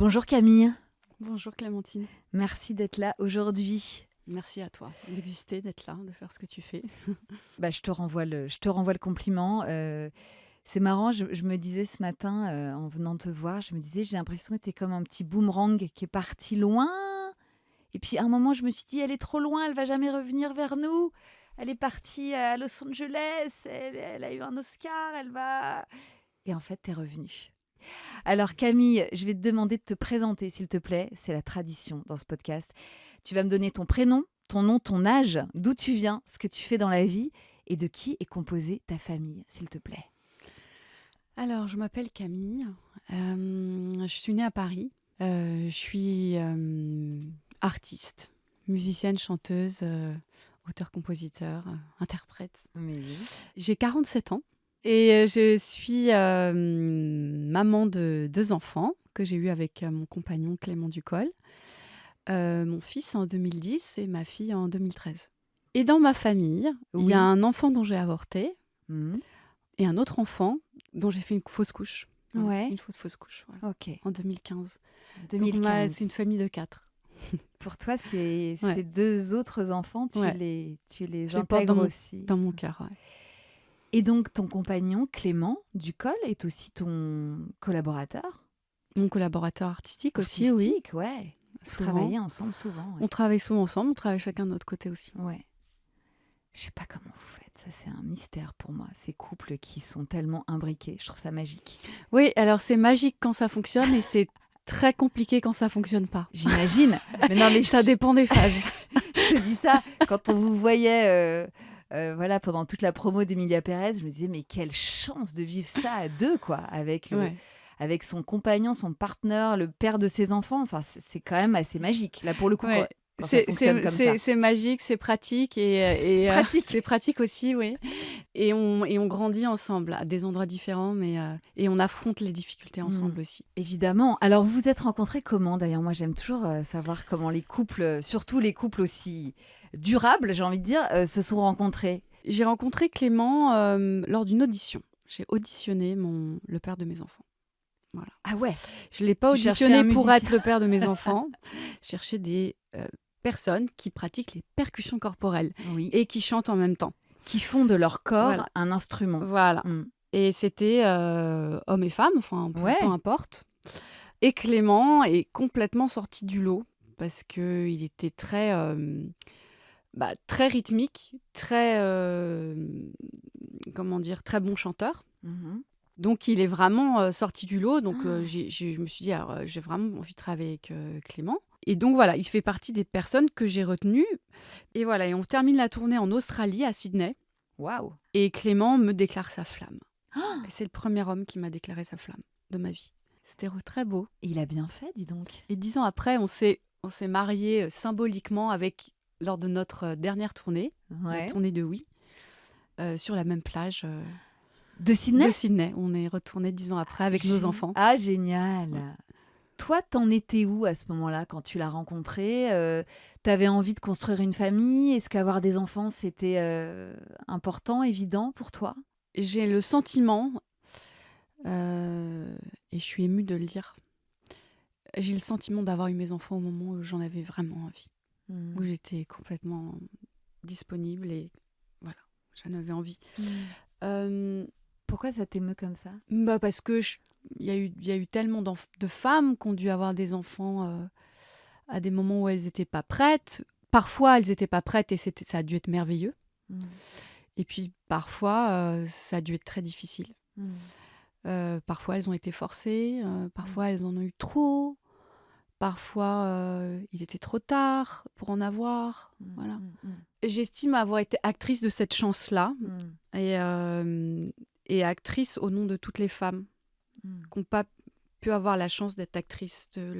Bonjour Camille, Bonjour Clémentine. merci d'être là aujourd'hui. Merci à toi d'exister, d'être là, de faire ce que tu fais. Je te renvoie le compliment. C'est marrant, je me disais ce matin, en venant te voir, je me disais, j'ai l'impression que tu es comme un petit boomerang qui est parti loin. Et puis à un moment, je me suis dit, elle est trop loin, elle va jamais revenir vers nous. Elle est partie à Los Angeles, elle a eu un Oscar, elle va... Et en fait, tu es revenue. Alors Camille, je vais te demander de te présenter, s'il te plaît. C'est la tradition dans ce podcast. Tu vas me donner ton prénom, ton nom, ton âge, d'où tu viens, ce que tu fais dans la vie et de qui est composée ta famille, s'il te plaît. Alors, je m'appelle Camille. Je suis née à Paris. Je suis artiste, musicienne, chanteuse, auteure-compositeur, interprète. Mais oui. J'ai 47 ans et je suis maman de 2 enfants que j'ai eus avec mon compagnon Clément Ducol. Mon fils en 2010 et ma fille en 2013. Et dans ma famille, il y a un enfant dont j'ai avorté Mhm. et un autre enfant dont j'ai fait une fausse couche. Voilà, Ouais. une fausse couche, voilà, Ok. en 2015. 2015. Donc, c'est une famille de 4. Pour toi, ces Ouais. 2 autres enfants, tu Ouais. les Je les porte intègres aussi. dans mon cœur. Ouais. Et donc, ton compagnon, Clément Ducol, est aussi ton collaborateur Mon collaborateur artistique aussi, oui. artistique, ouais. Vous Souvent. travaillez ensemble souvent. On travaille souvent ensemble, on travaille chacun de notre côté aussi. Ouais. Je sais pas comment vous faites, ça c'est un mystère pour moi, ces couples qui sont tellement imbriqués, je trouve ça magique. Oui, alors c'est magique quand ça fonctionne et c'est très compliqué quand ça fonctionne pas. J'imagine. Mais non, mais Ça dépend des phases. je te dis ça, quand on vous voyait voilà, pendant toute la promo d'Emilia Pérez, je me disais, mais quelle chance de vivre ça à deux, quoi, avec, Ouais. avec son compagnon, son partenaire, le père de ses enfants. Enfin, c'est quand même assez magique, là, pour le coup, Ouais. quoi, quand ça fonctionne comme ça. C'est magique, c'est pratique et Pratique. c'est pratique aussi, oui. Et on grandit ensemble à des endroits différents, mais et on affronte les difficultés ensemble aussi. Évidemment. Alors, vous vous êtes rencontrés comment, d'ailleurs? Moi, j'aime toujours savoir comment les couples, surtout les couples aussi durables, j'ai envie de dire, se sont rencontrés. J'ai rencontré Clément lors d'une audition. J'ai auditionné le père de mes enfants. Voilà. Ah ouais. Je ne l'ai pas Tu cherchais auditionné un pour musicien. être le père de mes enfants. Je cherchais des personnes qui pratiquent les percussions corporelles Oui. et qui chantent en même temps. Qui font de leur corps Voilà. un instrument. Voilà. Mm. Et c'était hommes et femmes, enfin, Ouais. peu importe. Et Clément est complètement sorti du lot parce qu'il était très rythmique, très très bon chanteur. Mhm. Donc, il est vraiment sorti du lot. Donc, je me suis dit, alors, j'ai vraiment envie de travailler avec Clément. Et donc, voilà, il fait partie des personnes que j'ai retenues. Et voilà, et on termine la tournée en Australie, à Sydney. Waouh. Et Clément me déclare sa flamme. Ah. Et c'est le premier homme qui m'a déclaré sa flamme de ma vie. C'était très beau. Et il a bien fait, dis donc. Et 10 ans après, on s'est mariés symboliquement lors de notre dernière tournée, Ouais. la tournée de Oui, sur la même plage De Sydney? de Sydney. On est retournés 10 ans après avec nos enfants. Ah, génial. Ouais. Toi, t'en étais où à ce moment-là quand tu l'as rencontré? T'avais envie de construire une famille? Est-ce qu'avoir des enfants, c'était important, évident pour toi? J'ai le sentiment, et je suis émue de le dire, j'ai le sentiment d'avoir eu mes enfants au moment où j'en avais vraiment envie, où j'étais complètement disponible et voilà, j'en avais envie. Pourquoi ça t'émeut comme ça? Parce que il y a eu tellement de femmes qui ont dû avoir des enfants à des moments où elles n'étaient pas prêtes. Parfois, elles n'étaient pas prêtes et ça a dû être merveilleux. Et puis, parfois, ça a dû être très difficile. Parfois, elles ont été forcées. Parfois, elles en ont eu trop. Parfois, il était trop tard pour en avoir. Voilà. J'estime avoir été actrice de cette chance-là. Et actrice au nom de toutes les femmes qui n'ont pas pu avoir la chance d'être actrice de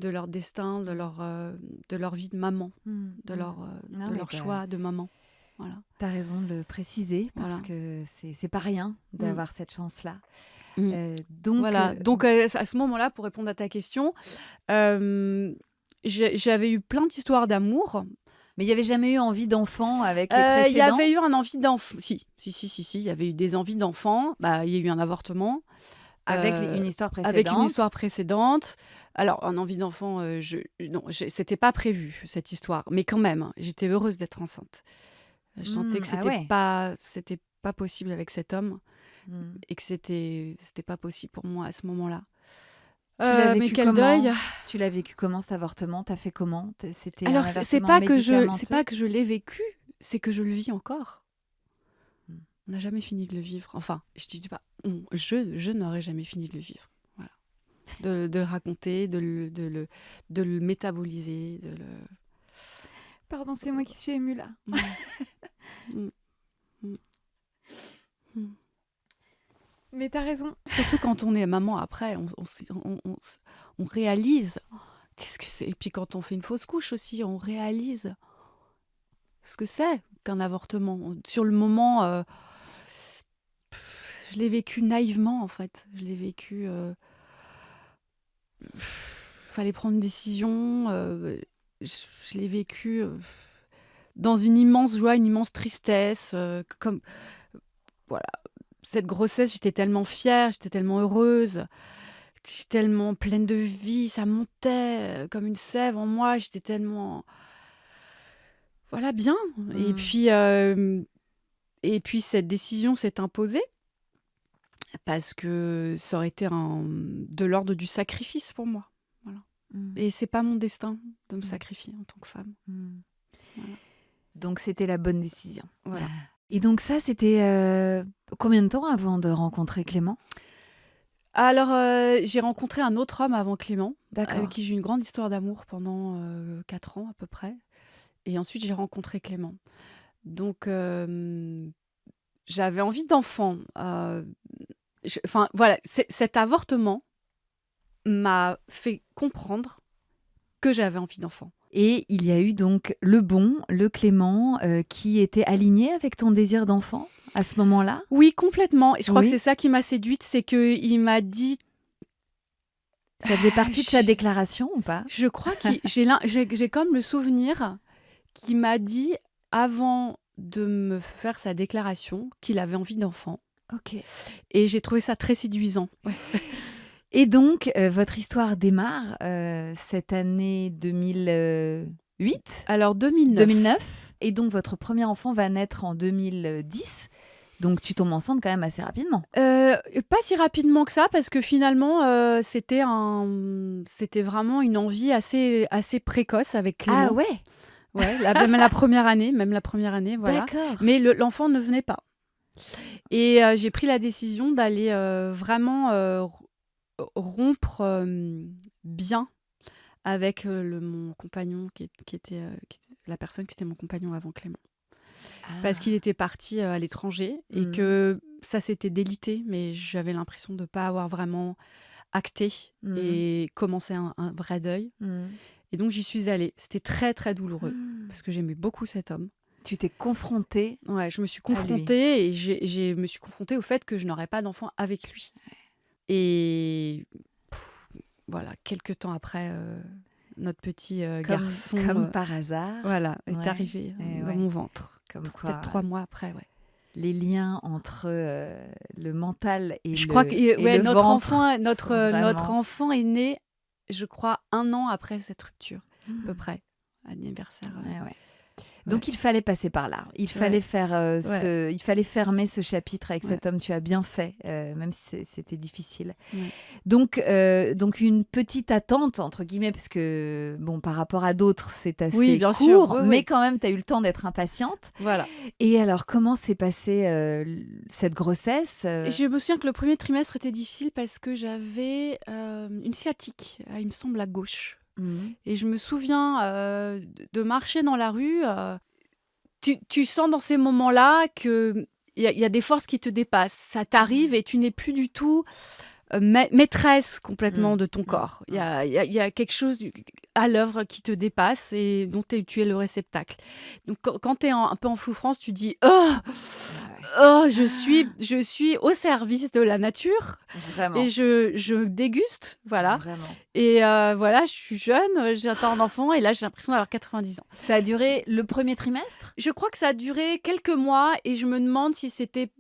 leur destin, de leur vie de maman, de leur choix de maman. Voilà. Tu as raison de le préciser parce que c'est pas rien d'avoir cette chance-là. Donc, voilà. Donc à ce moment-là, pour répondre à ta question, j'avais eu plein d'histoires d'amour. Mais il n'y avait jamais eu envie d'enfant avec les précédents? Il y avait eu un envie d'enfant. Si, il y avait eu des envies d'enfant. Il y a eu un avortement. Avec Euh, une histoire avec une précédente. histoire précédente. Alors, un envie d'enfant, non, c'était pas prévu, cette histoire. Mais quand même, hein, j'étais heureuse d'être enceinte. Je sentais que Ah ouais. c'était pas possible avec cet homme Hmm. et que c'était pas possible pour moi à ce moment-là. Tu l'as Mais vécu quel deuil! comment? Tu l'as vécu comment, cet avortement? T'as fait comment? C'était un Alors, c'est avortement pas que c'est médicamenteux? pas que je l'ai vécu, c'est que je le vis encore. Hmm. On n'a jamais fini de le vivre. Enfin, je dis pas, je n'aurais jamais fini de le vivre. Voilà. De le raconter, de le métaboliser, de le. Pardon, c'est moi qui suis émue là. Mm, mm, mm, mm. Mais t'as raison. Surtout quand on est maman après, on réalise qu'est-ce que c'est. Et puis quand on fait une fausse couche aussi, on réalise ce que c'est qu'un avortement. Sur le moment, je l'ai vécu naïvement en fait. Je l'ai vécu. Fallait prendre une décision. Je l'ai vécu dans une immense joie, une immense tristesse. Comme voilà, cette grossesse, j'étais tellement fière, j'étais tellement heureuse, j'étais tellement pleine de vie, ça montait comme une sève en moi. J'étais tellement voilà bien. Hmm. Et puis cette décision s'est imposée parce que ça aurait été de l'ordre du sacrifice pour moi. Voilà. Hmm. Et c'est pas mon destin de me sacrifier en tant que femme. Hmm. Voilà. Donc c'était la bonne décision. Voilà. Et donc ça, c'était combien de temps avant de rencontrer Clément? Alors, j'ai rencontré un autre homme avant Clément, avec D'accord. qui j'ai eu une grande histoire d'amour pendant 4 ans à peu près. Et ensuite, j'ai rencontré Clément. Donc, j'avais envie d'enfant. Enfin, voilà, cet avortement m'a fait comprendre que j'avais envie d'enfant. Et il y a eu donc le bon, le Clément, qui était aligné avec ton désir d'enfant à ce moment-là? Oui, complètement. Et je crois que Oui. c'est ça qui m'a séduite, c'est qu'il m'a dit. Ça faisait partie de sa Je, déclaration ou pas? je crois que j'ai comme le souvenir qu'il m'a dit avant de me faire sa déclaration qu'il avait envie d'enfant. Ok. Et j'ai trouvé ça très séduisant. Ouais. Et donc, votre histoire démarre cette année 2008, Alors 2009. 2009. Et donc, votre premier enfant va naître en 2010. Donc, tu tombes enceinte quand même assez rapidement. Pas si rapidement que ça, parce que finalement, c'était vraiment une envie assez précoce avec Clément. Ah ouais, Ouais, même la première année, voilà. d'accord. Mais l'enfant ne venait pas. Et j'ai pris la décision d'aller vraiment rompre bien avec mon compagnon, qui était la personne qui était mon compagnon avant Clément. Parce qu'il était parti à l'étranger et que ça s'était délité, mais j'avais l'impression de ne pas avoir vraiment acté et commencé un vrai deuil. Et donc j'y suis allée. C'était très très douloureux parce que j'aimais beaucoup cet homme. Tu t'es confrontée. Ouais, je me suis confrontée et je me suis confrontée au fait que je n'aurais pas d'enfant avec lui. Et voilà, quelques temps après, notre petit garçon, Comme par hasard. voilà, est Ouais. arrivé dans Ouais. mon ventre. Comme quoi, Peut-être 3 mois après, ouais. les liens entre le mental et Je le crois que et le notre ventre enfant, sont notre vraiment- enfant est né, je crois, 1 an après cette rupture, à peu près, à l'anniversaire. Ouais, ouais. Donc il fallait passer par là. Il fallait Ouais. faire il fallait fermer ce chapitre avec Ouais. cet homme. Tu as bien fait, même si c'était difficile. Ouais. Donc une petite attente entre guillemets, parce que bon, par rapport à d'autres, c'est assez Oui, bien court, sûr, oui, mais oui. quand même, tu as eu le temps d'être impatiente. Voilà. Et alors, comment s'est passée cette grossesse Et je me souviens que le premier trimestre était difficile parce que j'avais une sciatique, il me semble, à gauche. Et je me souviens de marcher dans la rue. Tu sens dans ces moments-là qu'il y a des forces qui te dépassent. Ça t'arrive et tu n'es plus du tout maîtresse complètement de ton corps. Il y a quelque chose à l'œuvre qui te dépasse et dont tu es le réceptacle. Donc quand tu es un peu en souffrance, tu dis « Oh, je suis au service de la nature. » Vraiment. Et je déguste, voilà. Vraiment. Et voilà, je suis jeune, j'attends un enfant et là, j'ai l'impression d'avoir 90 ans. Ça a duré le premier trimestre? Je crois que ça a duré quelques mois et je me demande si c'était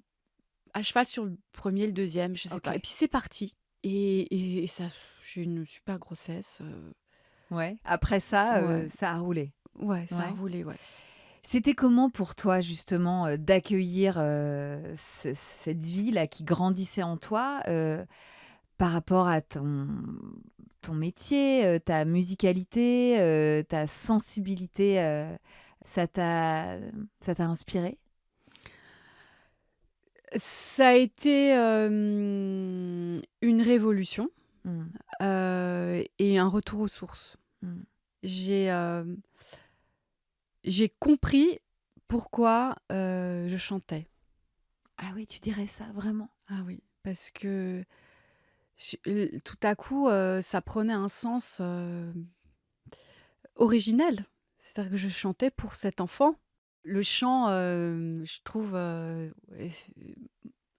à cheval sur le premier, le deuxième, je sais pas. Ok. Et puis c'est parti. Et ça, j'ai eu une super grossesse. Ouais. Après ça, Ouais, ça a roulé. ouais, ça a Ouais. roulé, ouais. C'était comment pour toi justement, d'accueillir, cette vie là qui grandissait en toi, par rapport à ton métier, ta musicalité, ta sensibilité, ça t'a ça t'a inspiré? Ça a été une révolution Mmh. et un retour aux sources. Mmh. J'ai j'ai compris pourquoi je chantais. Ah oui, tu dirais ça vraiment? Ah oui, parce que tout à coup, ça prenait un sens originel. C'est-à-dire que je chantais pour cet enfant. Le chant, je trouve,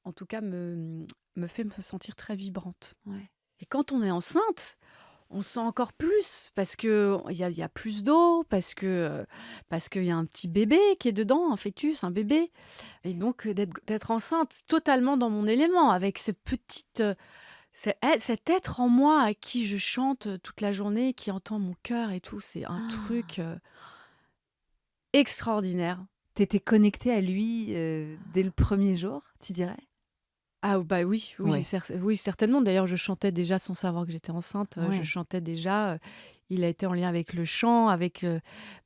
en tout cas, me fait me sentir très vibrante. Ouais. Et quand on est enceinte, on sent encore plus parce que il y a plus d'eau, parce qu'il y a un petit bébé qui est dedans, un fœtus, un bébé. Et donc, d'être enceinte totalement dans mon élément, avec cette petite, cet être en moi à qui je chante toute la journée, qui entend mon cœur et tout, c'est un Ah! truc extraordinaire. Tu étais connectée à lui, dès le premier jour, tu dirais? Ah bah oui, oui, Ouais. oui, certainement. D'ailleurs, je chantais déjà sans savoir que j'étais enceinte. Je Ouais. chantais déjà. Il a été en lien avec le chant, avec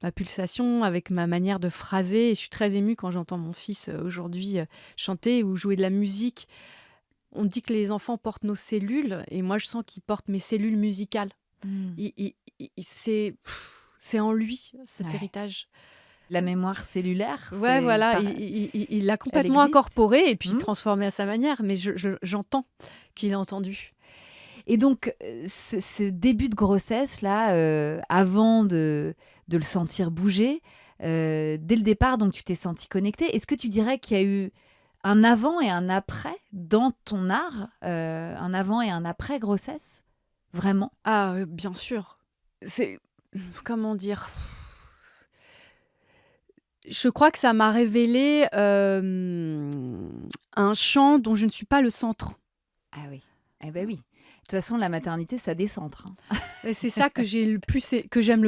ma pulsation, avec ma manière de phraser. Et je suis très émue quand j'entends mon fils aujourd'hui chanter ou jouer de la musique. On dit que les enfants portent nos cellules, et moi, je sens qu'ils portent mes cellules musicales. Mmh. C'est en lui, cet Ouais. héritage. La mémoire cellulaire, Ouais, voilà, il l'a elle complètement existe? incorporé et puis Mmh. transformé à sa manière, mais j'entends qu'il a entendu. Et donc, ce début de grossesse-là, avant de le sentir bouger, dès le départ, donc tu t'es sentie connectée. Est-ce que tu dirais qu'il y a eu un avant et un après dans ton art? Un avant et un après grossesse? Vraiment? Ah, bien sûr. C'est comment dire? Je crois que ça m'a révélé, un champ dont je ne suis pas le centre. Ah oui. Eh ben oui. De toute façon, la maternité, ça décentre, hein. Et c'est ça que j'aime le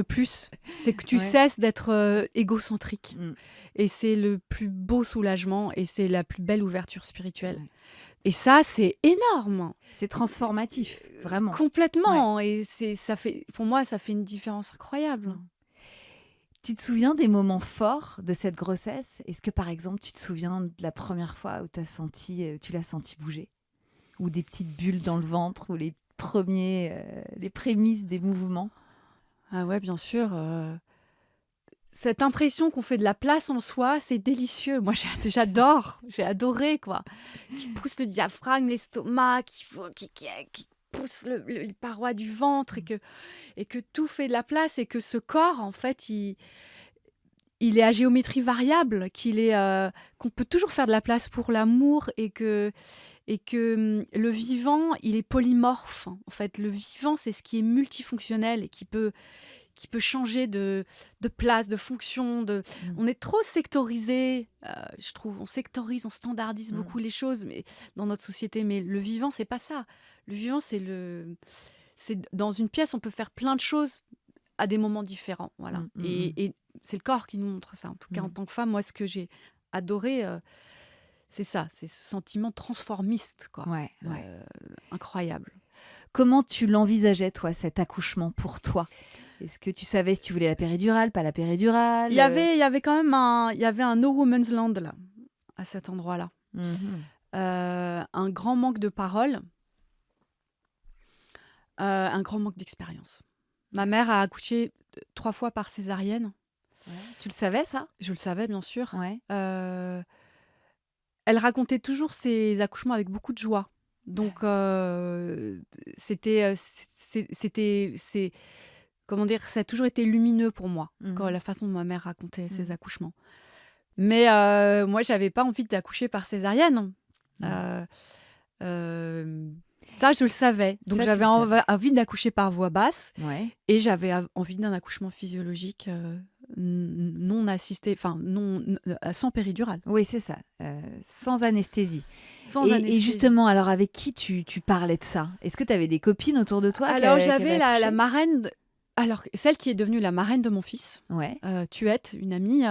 plus, c'est que tu Ouais. cesses d'être, égocentrique, Mmh. et c'est le plus beau soulagement et c'est la plus belle ouverture spirituelle, Ouais. et ça, c'est énorme! C'est transformatif, vraiment. Ouais. Complètement, et ça fait pour moi, ça fait une différence incroyable. Mmh. Tu te souviens des moments forts de cette grossesse? Est-ce que, par exemple, tu te souviens de la première fois où tu l'as senti bouger? Ou des petites bulles dans le ventre ou les prémices des mouvements? Ah ouais, bien sûr, cette impression qu'on fait de la place en soi, c'est délicieux. Moi, j'adore, j'ai adoré, quoi. Qui pousse le diaphragme, l'estomac, qui pousse les parois du ventre, et que tout fait de la place, et que ce corps, en fait, il est à géométrie variable, qu'on peut toujours faire de la place pour l'amour, et que le vivant, il est polymorphe. En fait, le vivant, c'est ce qui est multifonctionnel et qui peut changer de place, de fonction. Mmh. On est trop sectorisé, je trouve. On sectorise, on standardise Mmh. beaucoup les choses, mais dans notre société. Mais le vivant, c'est pas ça. Le vivant, c'est dans une pièce, on peut faire plein de choses à des moments différents. Voilà. Mmh, mmh, mmh. Et c'est le corps qui nous montre ça. En tout cas, en Mmh. tant que femme, moi, ce que j'ai adoré, c'est ça. C'est ce sentiment transformiste, quoi. Ouais, ouais. Incroyable. Comment tu l'envisageais, toi, cet accouchement pour toi? Est-ce que tu savais si tu voulais la péridurale, pas la péridurale, Il y avait quand même il y avait un no woman's land là, à cet endroit-là. Mmh. Un grand manque de parole, un grand manque d'expérience. Ma mère a accouché 3 fois par césarienne. Ouais. Tu le savais ça? Je le savais, bien sûr. Ouais. Elle racontait toujours ses accouchements avec beaucoup de joie. Donc, c'est comment dire? Ça a toujours été lumineux pour moi, quand Mmh. la façon dont ma mère racontait ses Mmh. accouchements. Mais, moi, j'avais pas envie d'accoucher par césarienne. Mmh. Heu, ça, je le savais. Donc Ça, tu j'avais le savais. envie d'accoucher par voie basse, Ouais. et j'avais envie d'un accouchement physiologique, non assistée, enfin sans péridurale. Oui, c'est ça, sans anesthésie. Sans Et anesthésie. justement, alors avec qui tu parlais de ça? Est-ce que tu avais des copines autour de toi Alors qui j'avais avaient la accouché? marraine, alors celle qui est devenue la marraine de mon fils, Ouais, Tuette, une amie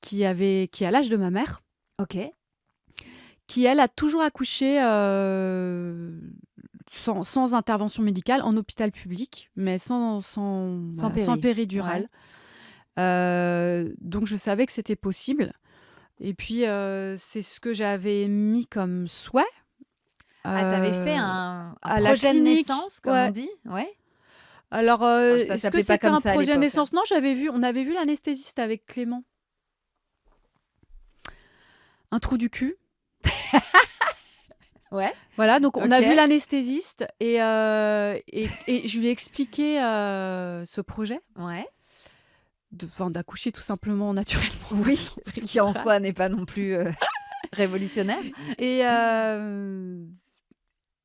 qui a l'âge de ma mère, ok. qui elle a toujours accouché sans intervention médicale en hôpital public, mais sans péri. péridurale. Donc je savais que c'était possible. Et puis c'est ce que j'avais mis comme souhait. Ah, t'avais fait un à la projet de clinique, naissance, comme ouais. on dit? Ouais. Alors, Ça est-ce que s'appelait pas c'était comme un ça à projet de l'époque, hein. naissance? Non, on avait vu l'anesthésiste avec Clément. Un trou du cul. Ouais. Voilà, donc on a Ok. vu l'anesthésiste et je lui ai expliqué ce projet Ouais. d'accoucher tout simplement naturellement. Oui, ce qui en soi n'est pas non plus révolutionnaire. Et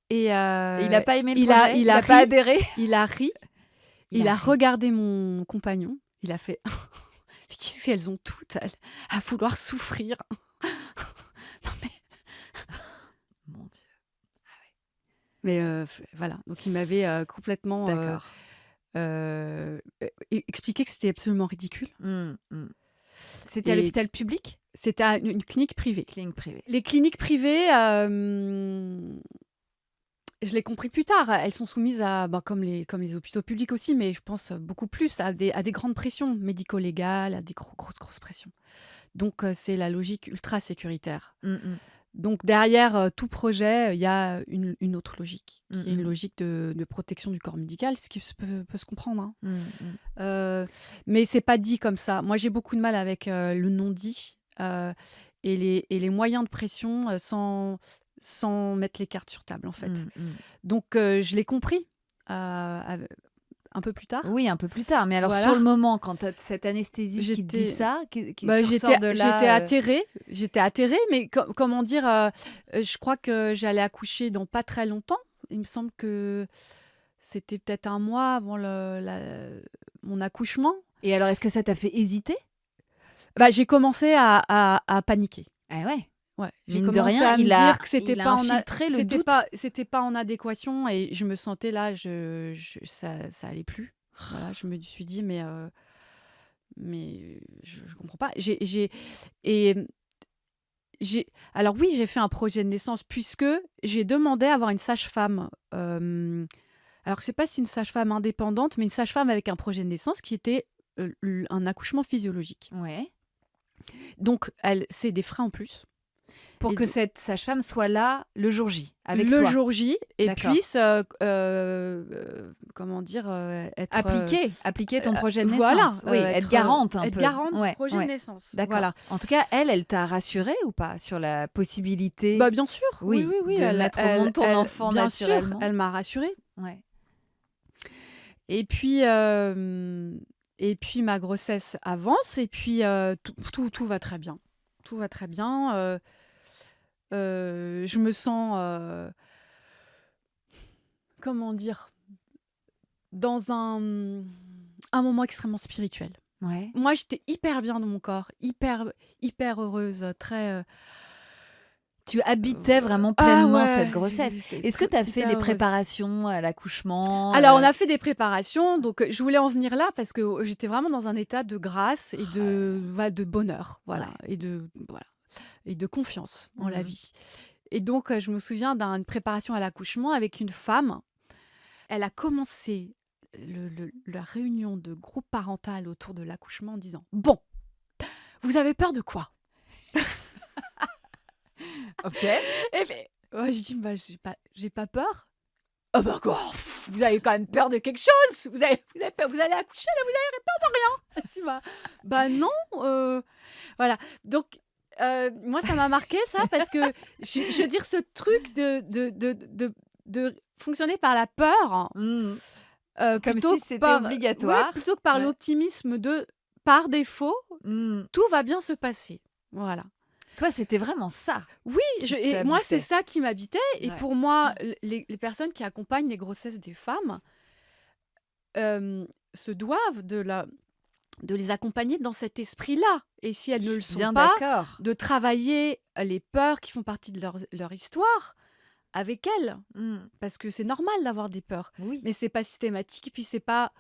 Et il n'a pas aimé le il projet? Il a n'a pas ri. adhéré? Il a ri. Il a ri. regardé mon compagnon. Il a fait qu'est-ce qu'elles ont toutes à vouloir souffrir. Non mais Mon Dieu. Mais voilà, donc il m'avait complètement D'accord. expliqué que c'était absolument ridicule. C'était à Et l'hôpital public? c'était à une clinique privée. Clinique privée. Les cliniques privées, je l'ai compris plus tard, elles sont soumises à, comme les hôpitaux publics aussi, mais je pense beaucoup plus à des grandes pressions médico-légales, à des grosses pressions. Donc c'est la logique ultra sécuritaire. Donc derrière tout projet, il y a une autre logique, qui est une logique de protection du corps médical, ce qui peut se comprendre. Hein. Mais c'est pas dit comme ça. Moi, j'ai beaucoup de mal avec le non-dit et les moyens de pression sans mettre les cartes sur table, en fait. Donc je l'ai compris un peu plus tard. Oui, un peu plus tard. Mais alors, Voilà. sur le moment, quand tu as cette anesthésiste qui te dit ça, tu ressors de là... J'étais atterrée, mais comment dire, je crois que j'allais accoucher dans pas très longtemps. Il me semble que c'était peut-être un mois avant mon accouchement. Et alors, est-ce que ça t'a fait hésiter? J'ai commencé à paniquer. Ah ouais. Ouais, j'ai Mine de commencé rien, à me il a dire que c'était il a pas infiltré le doute. c'était pas en adéquation et je me sentais là, ça allait plus. Voilà, je me suis dit mais je comprends pas. Alors oui, j'ai fait un projet de naissance puisque j'ai demandé à avoir une sage-femme. Alors c'est pas si une sage-femme indépendante, mais une sage-femme avec un projet de naissance qui était un accouchement physiologique. Ouais. Donc c'est des frais en plus. Pour Et que cette sage-femme soit là le jour J, avec le toi. jour J et D'accord. puisse comment dire être Appliquer ton projet de naissance. voilà, Oui, être garante un être peu. garante Ouais, du projet ouais. de naissance. D'accord. Voilà. En tout cas, elle t'a rassurée ou pas sur la possibilité Bien sûr. Oui, Oui. de mettre au monde ton enfant bien naturellement. sûr, elle m'a rassurée. Ouais. Et puis ma grossesse avance et puis tout va très bien. Tout va très bien. Je me sens comment dire dans un moment extrêmement spirituel. Ouais. Moi, j'étais hyper bien dans mon corps, hyper heureuse, très. Tu habitais vraiment pleinement ouais, cette grossesse. j'étais Est-ce que tu as fait hyper des heureuse. préparations à l'accouchement? Alors, on a fait des préparations, donc je voulais en venir là parce que j'étais vraiment dans un état de grâce et de bonheur, voilà, et de confiance en la vie. Et donc, je me souviens d'une préparation à l'accouchement avec une femme. Elle a commencé la réunion de groupe parental autour de l'accouchement en disant « Bon, vous avez peur de quoi ?» Ok. Et puis, moi, je dis j'ai pas peur. Ah bah quoi, vous avez quand même peur de quelque chose. Vous allez accoucher là, vous avez peur de rien. Je dis bah non. Voilà. Donc moi ça m'a marqué ça parce que je veux dire ce truc de fonctionner par la peur. Comme plutôt si c'était par, obligatoire. ouais, plutôt que par Ouais. l'optimisme de par défaut, tout va bien se passer. Voilà. Toi, c'était vraiment ça. Oui, et moi, c'est t'habitais. ça qui m'habitait. Et Ouais. pour moi, les personnes qui accompagnent les grossesses des femmes se doivent de les accompagner dans cet esprit-là. Et si elles ne le Je suis sont bien pas, d'accord. de travailler les peurs qui font partie de leur histoire avec elles. Mmh. Parce que c'est normal d'avoir des peurs. Oui. Mais c'est pas systématique. Et puis, c'est pas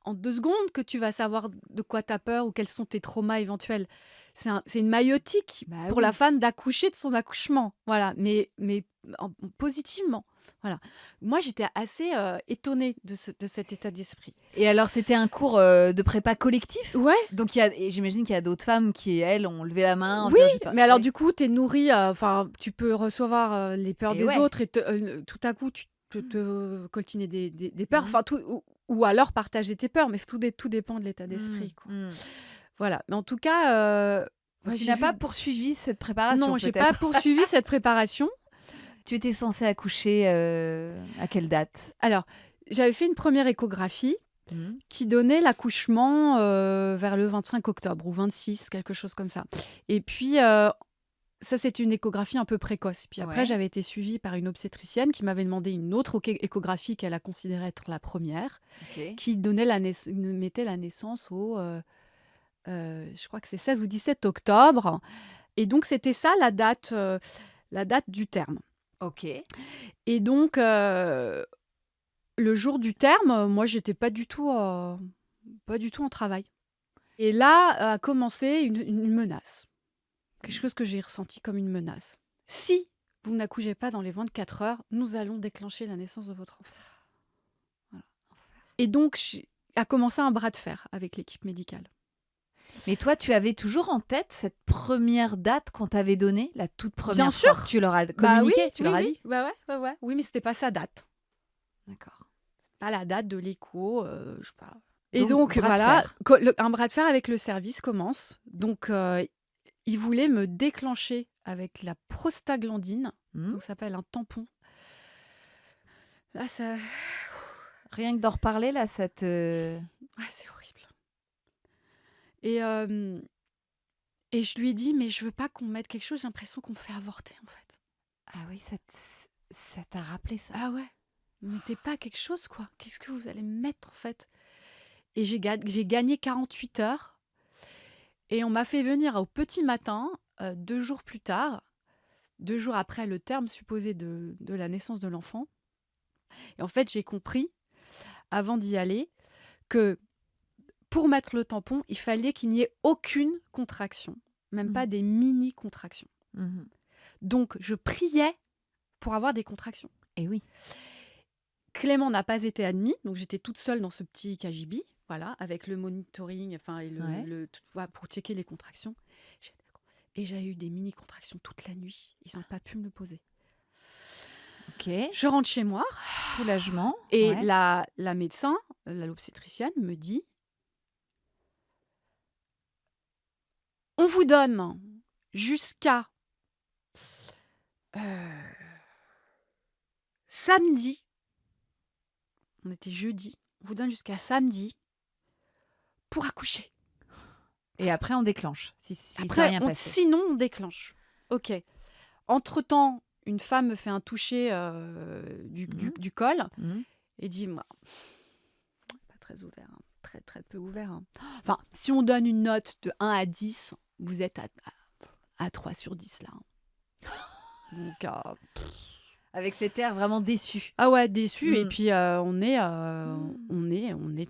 en 2 secondes que tu vas savoir de quoi tu as peur ou quels sont tes traumas éventuels. C'est une maïeutique Bah pour la oui. femme d'accoucher de son accouchement. Voilà, mais positivement. Voilà. Moi, j'étais assez étonnée de cet état d'esprit. Et alors, c'était un cours de prépa collectif? Ouais, Donc, et j'imagine qu'il y a d'autres femmes qui, elles, ont levé la main en oui, disant j'ai pas. mais alors Ouais. du coup, tu es nourrie, enfin, tu peux recevoir les peurs Et des ouais. autres et tout à coup, tu te coltiner des peurs, Mmh. enfin, ou alors partager tes peurs, mais tout dépend de l'état Mmh. d'esprit, quoi. Mmh. Voilà, mais en tout cas, Donc, ouais, tu j'ai n'as vu. pas poursuivi cette préparation, Non, j'ai pas peut-être? poursuivi cette préparation. Tu étais censée accoucher à quelle date? Alors, j'avais fait une première échographie Mmh. qui donnait l'accouchement vers le 25 octobre ou 26, quelque chose comme ça. Et puis, ça, c'est une échographie un peu précoce. Et puis après, Ouais. j'avais été suivie par une obstétricienne qui m'avait demandé une autre échographie qu'elle a considérée être la première, OK. qui mettait la naissance au, je crois que c'est 16 ou 17 octobre. Et donc, c'était ça la date du terme. OK. Et donc, le jour du terme, moi, j'étais pas du tout en travail. Et là a commencé une menace. Quelque chose que j'ai ressenti comme une menace. Si vous n'accouchez pas dans les 24 heures, nous allons déclencher la naissance de votre enfant. Voilà. Et donc, a commencé un bras de fer avec l'équipe médicale. Mais toi, tu avais toujours en tête cette première date qu'on t'avait donnée, la toute première Bien fois sûr. que tu leur as Bah communiqué, oui, tu leur as oui. dit? Ouais. Oui, mais c'était pas sa date. D'accord. Pas la date de l'écho, je sais pas. Et Donc, donc, bras de voilà, fer. un bras de fer avec le service commence. Donc, il voulait me déclencher avec la prostaglandine. Mmh. Donc, ça s'appelle un tampon. Là, ça... Rien que d'en reparler, là, ça te... Ouais, c'est horrible. Et je lui ai dit, mais je veux pas qu'on mette quelque chose, j'ai l'impression qu'on me fait avorter, en fait. Ah oui, ça t'a rappelé ça. Ah ouais, mettez pas quelque chose, quoi. Qu'est-ce que vous allez me mettre, en fait? Et j'ai gagné 48 heures. Et on m'a fait venir au petit matin, 2 jours plus tard, 2 jours après le terme supposé de la naissance de l'enfant. Et en fait, j'ai compris, avant d'y aller, que pour mettre le tampon, il fallait qu'il n'y ait aucune contraction, même pas des mini-contractions. Mmh. Donc, je priais pour avoir des contractions. Et oui. Clément n'a pas été admis, donc j'étais toute seule dans ce petit cagibi, voilà, avec le monitoring, enfin, et voilà, pour checker les contractions. Et j'ai eu des mini-contractions toute la nuit. Ils n'ont pas pu me le poser. OK. Je rentre chez moi Soulagement. et Ouais. la médecin, l'obstétricienne, me dit « On vous donne jusqu'à samedi. » On était jeudi. On vous donne jusqu'à samedi pour accoucher. Et après, on déclenche. Si s'est Après, rien passé. sinon, on déclenche. Ok. Entre-temps, une femme me fait un toucher du col Mmh. et dit, moi, pas très ouvert, hein, très très peu ouvert. Hein. Enfin, si on donne une note de 1 à 10, vous êtes à 3 sur 10 là. Hein. Donc, Avec cet air vraiment déçu. ah ouais, déçu. Et Mm. puis, on est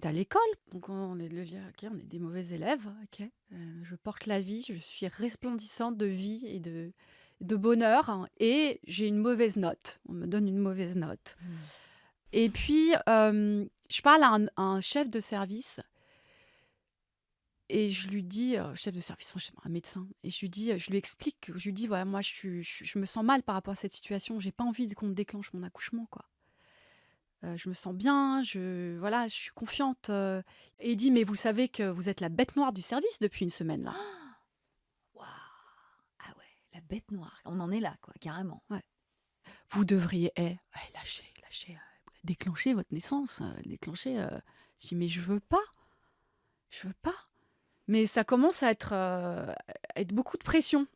à l'école. Donc, on est des mauvais élèves. Ok. Je porte la vie. Je suis resplendissante de vie et de bonheur. Hein, et j'ai une mauvaise note. On me donne une mauvaise note. Mm. Et puis, je parle à un chef de service. Et je lui dis, chef de service, franchement, un médecin, et je lui explique, je lui dis, voilà, moi, je me sens mal par rapport à cette situation, j'ai pas envie qu'on me déclenche mon accouchement, quoi. Je me sens bien, je suis confiante. Et il dit, mais vous savez que vous êtes la bête noire du service depuis une semaine, là. Waouh. Ah ouais, la bête noire. On en est là, quoi, carrément. Vous devriez, lâcher, déclencher votre naissance, déclencher. Je dis, mais je veux pas. Mais ça commence à être beaucoup de pression.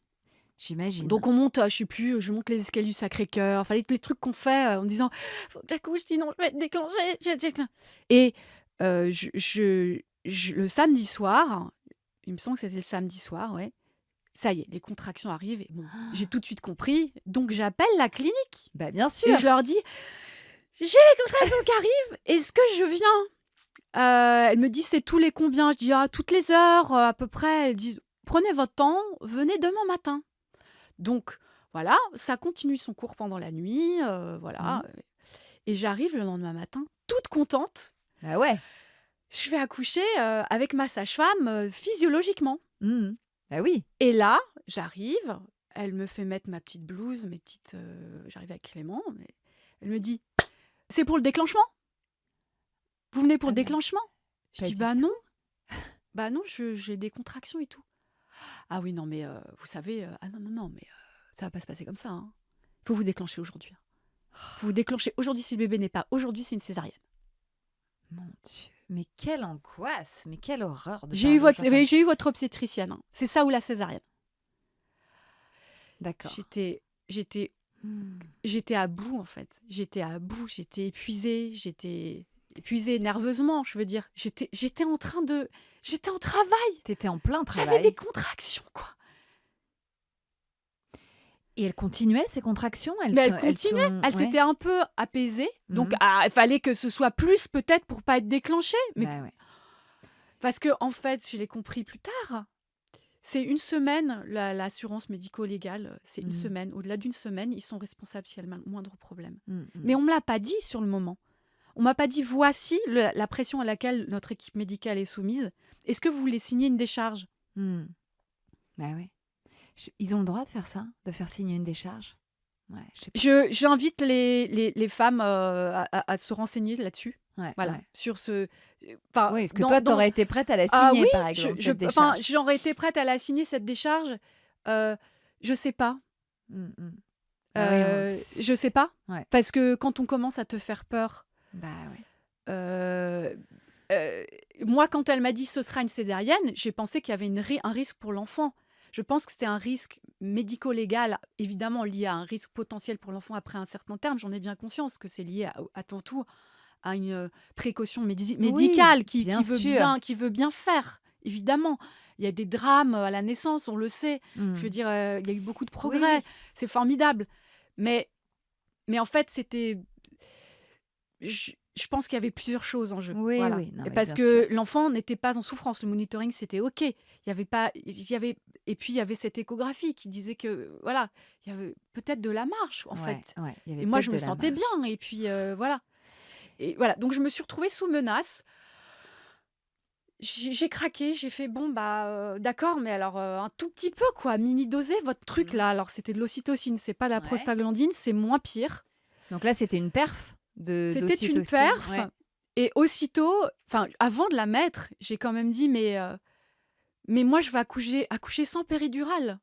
J'imagine. Donc on monte, je monte les escaliers du Sacré-Cœur, enfin les trucs qu'on fait en disant faut que j'accouche, sinon je vais être déclenchée. Et le samedi soir, il me semble que c'était le samedi soir, ouais. Ça y est, les contractions arrivent. Et bon, j'ai tout de suite compris. Donc, j'appelle la clinique. Bah, bien sûr. Et je leur dis, j'ai les contractions qui arrivent. Est-ce que je viens? Elle me dit, c'est tous les combien? Je dis, toutes les heures, à peu près. Elles disent, prenez votre temps, venez demain matin. Donc, voilà, ça continue son cours pendant la nuit. Voilà. Et j'arrive le lendemain matin, toute contente. Bah ouais. Je vais accoucher avec ma sage-femme physiologiquement. Bah oui. Et là, j'arrive, elle me fait mettre ma petite blouse, j'arrive avec Clément, mais elle me dit, c'est pour le déclenchement? Vous venez pour le déclenchement? Je dis, bah non. Bah non, j'ai des contractions et tout. Ah oui, non, mais vous savez, non, mais ça va pas se passer comme ça. Hein. Faut vous déclencher aujourd'hui. Faut vous déclencher aujourd'hui si le bébé n'est pas. Aujourd'hui, c'est une césarienne. Mon Dieu. Mais quelle angoisse, mais quelle horreur. J'ai eu votre obstétricienne. Hein. C'est ça ou la césarienne. D'accord. J'étais à bout, en fait. J'étais épuisée. J'étais épuisée nerveusement, je veux dire. J'étais en travail. T'étais en plein travail. J'avais des contractions, quoi. Et elle continuait, ces contractions? Mais elle continuait. Elle s'était un peu apaisée. Donc, il fallait que ce soit plus, peut-être, pour pas être déclenchée. Mais Bah ouais. parce que, en fait, je l'ai compris plus tard. C'est une semaine, l'assurance médico-légale, c'est une semaine. Au-delà d'une semaine, ils sont responsables s'il y a le moindre problème. Mais on ne me l'a pas dit sur le moment. On m'a pas dit, voici la pression à laquelle notre équipe médicale est soumise. Est-ce que vous voulez signer une décharge? Bah oui. Ils ont le droit de faire ça, de faire signer une décharge? Ouais, j'invite les femmes à se renseigner là-dessus. Ouais, voilà, ouais. Sur ce. Oui, parce que toi, tu aurais été prête à la signer, oui, par exemple, cette décharge. j'aurais été prête à la signer, cette décharge. Je sais pas. Je sais pas. Ouais. Parce que quand on commence à te faire peur. Bah ouais. Moi, quand elle m'a dit ce sera une césarienne, j'ai pensé qu'il y avait un risque pour l'enfant. Je pense que c'était un risque médico-légal, évidemment lié à un risque potentiel pour l'enfant après un certain terme. J'en ai bien conscience que c'est lié avant tout à une précaution médicale qui veut bien faire, évidemment. Il y a des drames à la naissance, on le sait. Je veux dire, il y a eu beaucoup de progrès. Oui. C'est formidable. Mais en fait, c'était... Je pense qu'il y avait plusieurs choses en jeu. Oui, voilà. oui. Non, parce que l'enfant n'était pas en souffrance. Le monitoring, c'était OK. Et puis, il y avait cette échographie qui disait que, voilà, il y avait peut-être de la marge, en fait. Ouais, et moi, je me sentais bien. Et puis, voilà. Et voilà. Donc, je me suis retrouvée sous menace. J'ai craqué. J'ai fait, bon, d'accord, mais alors, un tout petit peu, quoi. Mini-dosé, votre truc, là. Alors, c'était de l'ocytocine. C'est pas la prostaglandine. C'est moins pire. Donc là, c'était une perf? C'était une perf, et aussitôt, avant de la mettre, j'ai quand même dit mais moi je vais accoucher sans péridurale.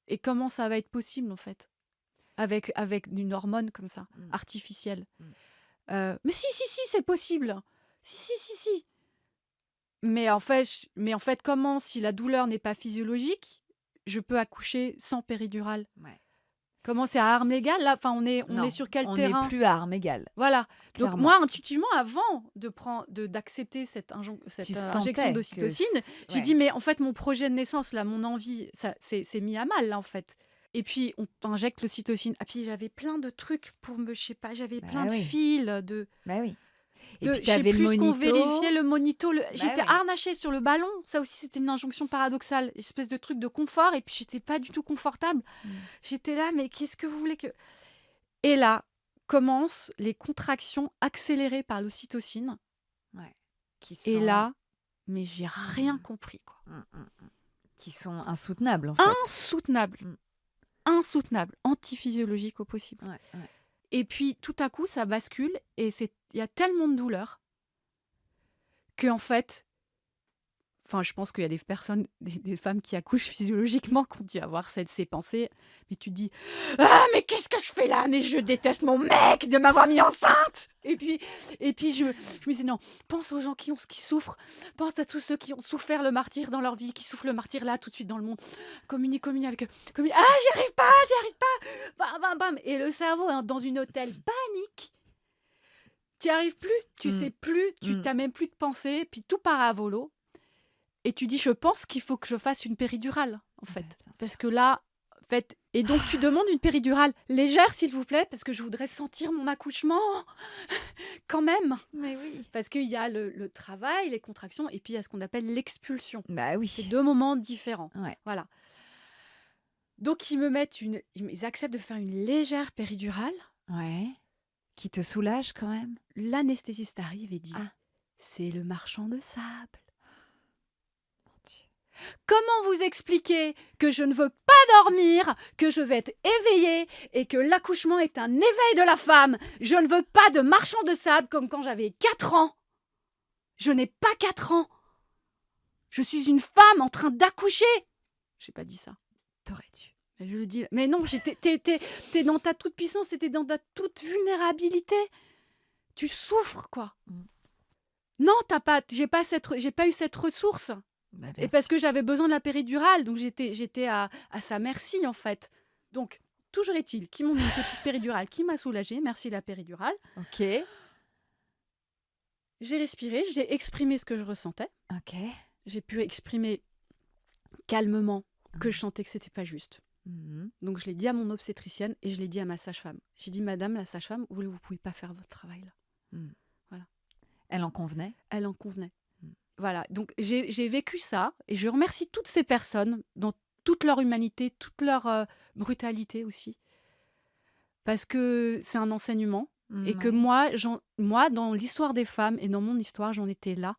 Et comment ça va être possible en fait, avec une hormone comme ça, artificielle. Mais si c'est possible. Si. Mais en fait, comment, si la douleur n'est pas physiologique, je peux accoucher sans péridurale? Comment, c'est à armes égales là? On est sur quel terrain? On n'est plus à armes égales. Voilà. Clairement. Donc moi, intuitivement, avant d'accepter cette injection d'ocytocine, j'ai dit mais en fait mon projet de naissance là, mon envie, ça c'est mis à mal là en fait. Et puis on t'injecte l'ocytocine. Et puis j'avais plein de trucs pour me, je sais pas, j'avais plein de fils de. Bah oui. Et puis t'avais le monito. Qu'on vérifiait le monito. J'étais harnachée sur le ballon. Ça aussi, c'était une injonction paradoxale. Une espèce de truc de confort. Et puis, j'étais pas du tout confortable. J'étais là, mais qu'est-ce que vous voulez que... Et là, commencent les contractions accélérées par l'ocytocine. Et là, mais j'ai rien compris, quoi. Qui sont insoutenables, en fait. Insoutenables. Antiphysiologiques au possible. Et puis, tout à coup, ça bascule et il y a tellement de douleur qu'en fait, je pense qu'il y a des personnes, des femmes qui accouchent physiologiquement qui ont dû avoir ces pensées. Mais tu te dis, ah, mais qu'est-ce que je fais là? Mais je déteste mon mec de m'avoir mis enceinte. Et puis je me disais, non, pense aux gens qui souffrent. Pense à tous ceux qui ont souffert le martyre dans leur vie, qui souffrent le martyre là, tout de suite dans le monde. Communique avec eux. Ah, j'y arrive pas. Bam, bam, bam. Et le cerveau, dans une hôtel panique. n'y arrives plus, tu sais plus, tu Mm. n'as même plus de pensée, puis tout part à volo. Et tu dis, je pense qu'il faut que je fasse une péridurale, en fait. Bien Parce sûr. que là, en fait... Et donc, tu demandes une péridurale légère, s'il vous plaît, parce que je voudrais sentir mon accouchement, quand même. Mais oui. Parce qu'il y a le travail, les contractions, et puis il y a ce qu'on appelle l'expulsion. Bah oui. C'est 2 moments différents. Ouais. Voilà. Donc, ils acceptent de faire une légère péridurale. Ouais. Qui te soulage quand même. L'anesthésiste arrive et dit, Ah. c'est le marchand de sable. Mon Dieu. Comment vous expliquer que je ne veux pas dormir, que je vais être éveillée et que l'accouchement est un éveil de la femme? Je ne veux pas de marchand de sable comme quand j'avais 4 ans. Je n'ai pas 4 ans. Je suis une femme en train d'accoucher. J'ai pas dit ça. T'aurais dû. Et je le dis. Mais non, t'es dans ta toute puissance, t'es dans ta toute vulnérabilité. Tu souffres, quoi. Non, j'ai pas eu cette ressource. Bah, Et parce que j'avais besoin de la péridurale, donc j'étais à sa merci, en fait. Donc, toujours est-il qu'ils m'ont mis une petite péridurale qui m'a soulagée. Merci la péridurale. Ok. J'ai respiré, j'ai exprimé ce que je ressentais. Ok. J'ai pu exprimer calmement que je sentais que c'était pas juste. Mhm. Donc, je l'ai dit à mon obstétricienne et je l'ai dit à ma sage-femme. J'ai dit, madame la sage-femme, vous pouvez pas faire votre travail là. Voilà. Elle en convenait. Elle en convenait. Voilà, donc j'ai vécu ça et je remercie toutes ces personnes dans toute leur humanité, toute leur brutalité aussi. Parce que c'est un enseignement et que Ouais. moi, dans l'histoire des femmes et dans mon histoire, j'en étais là.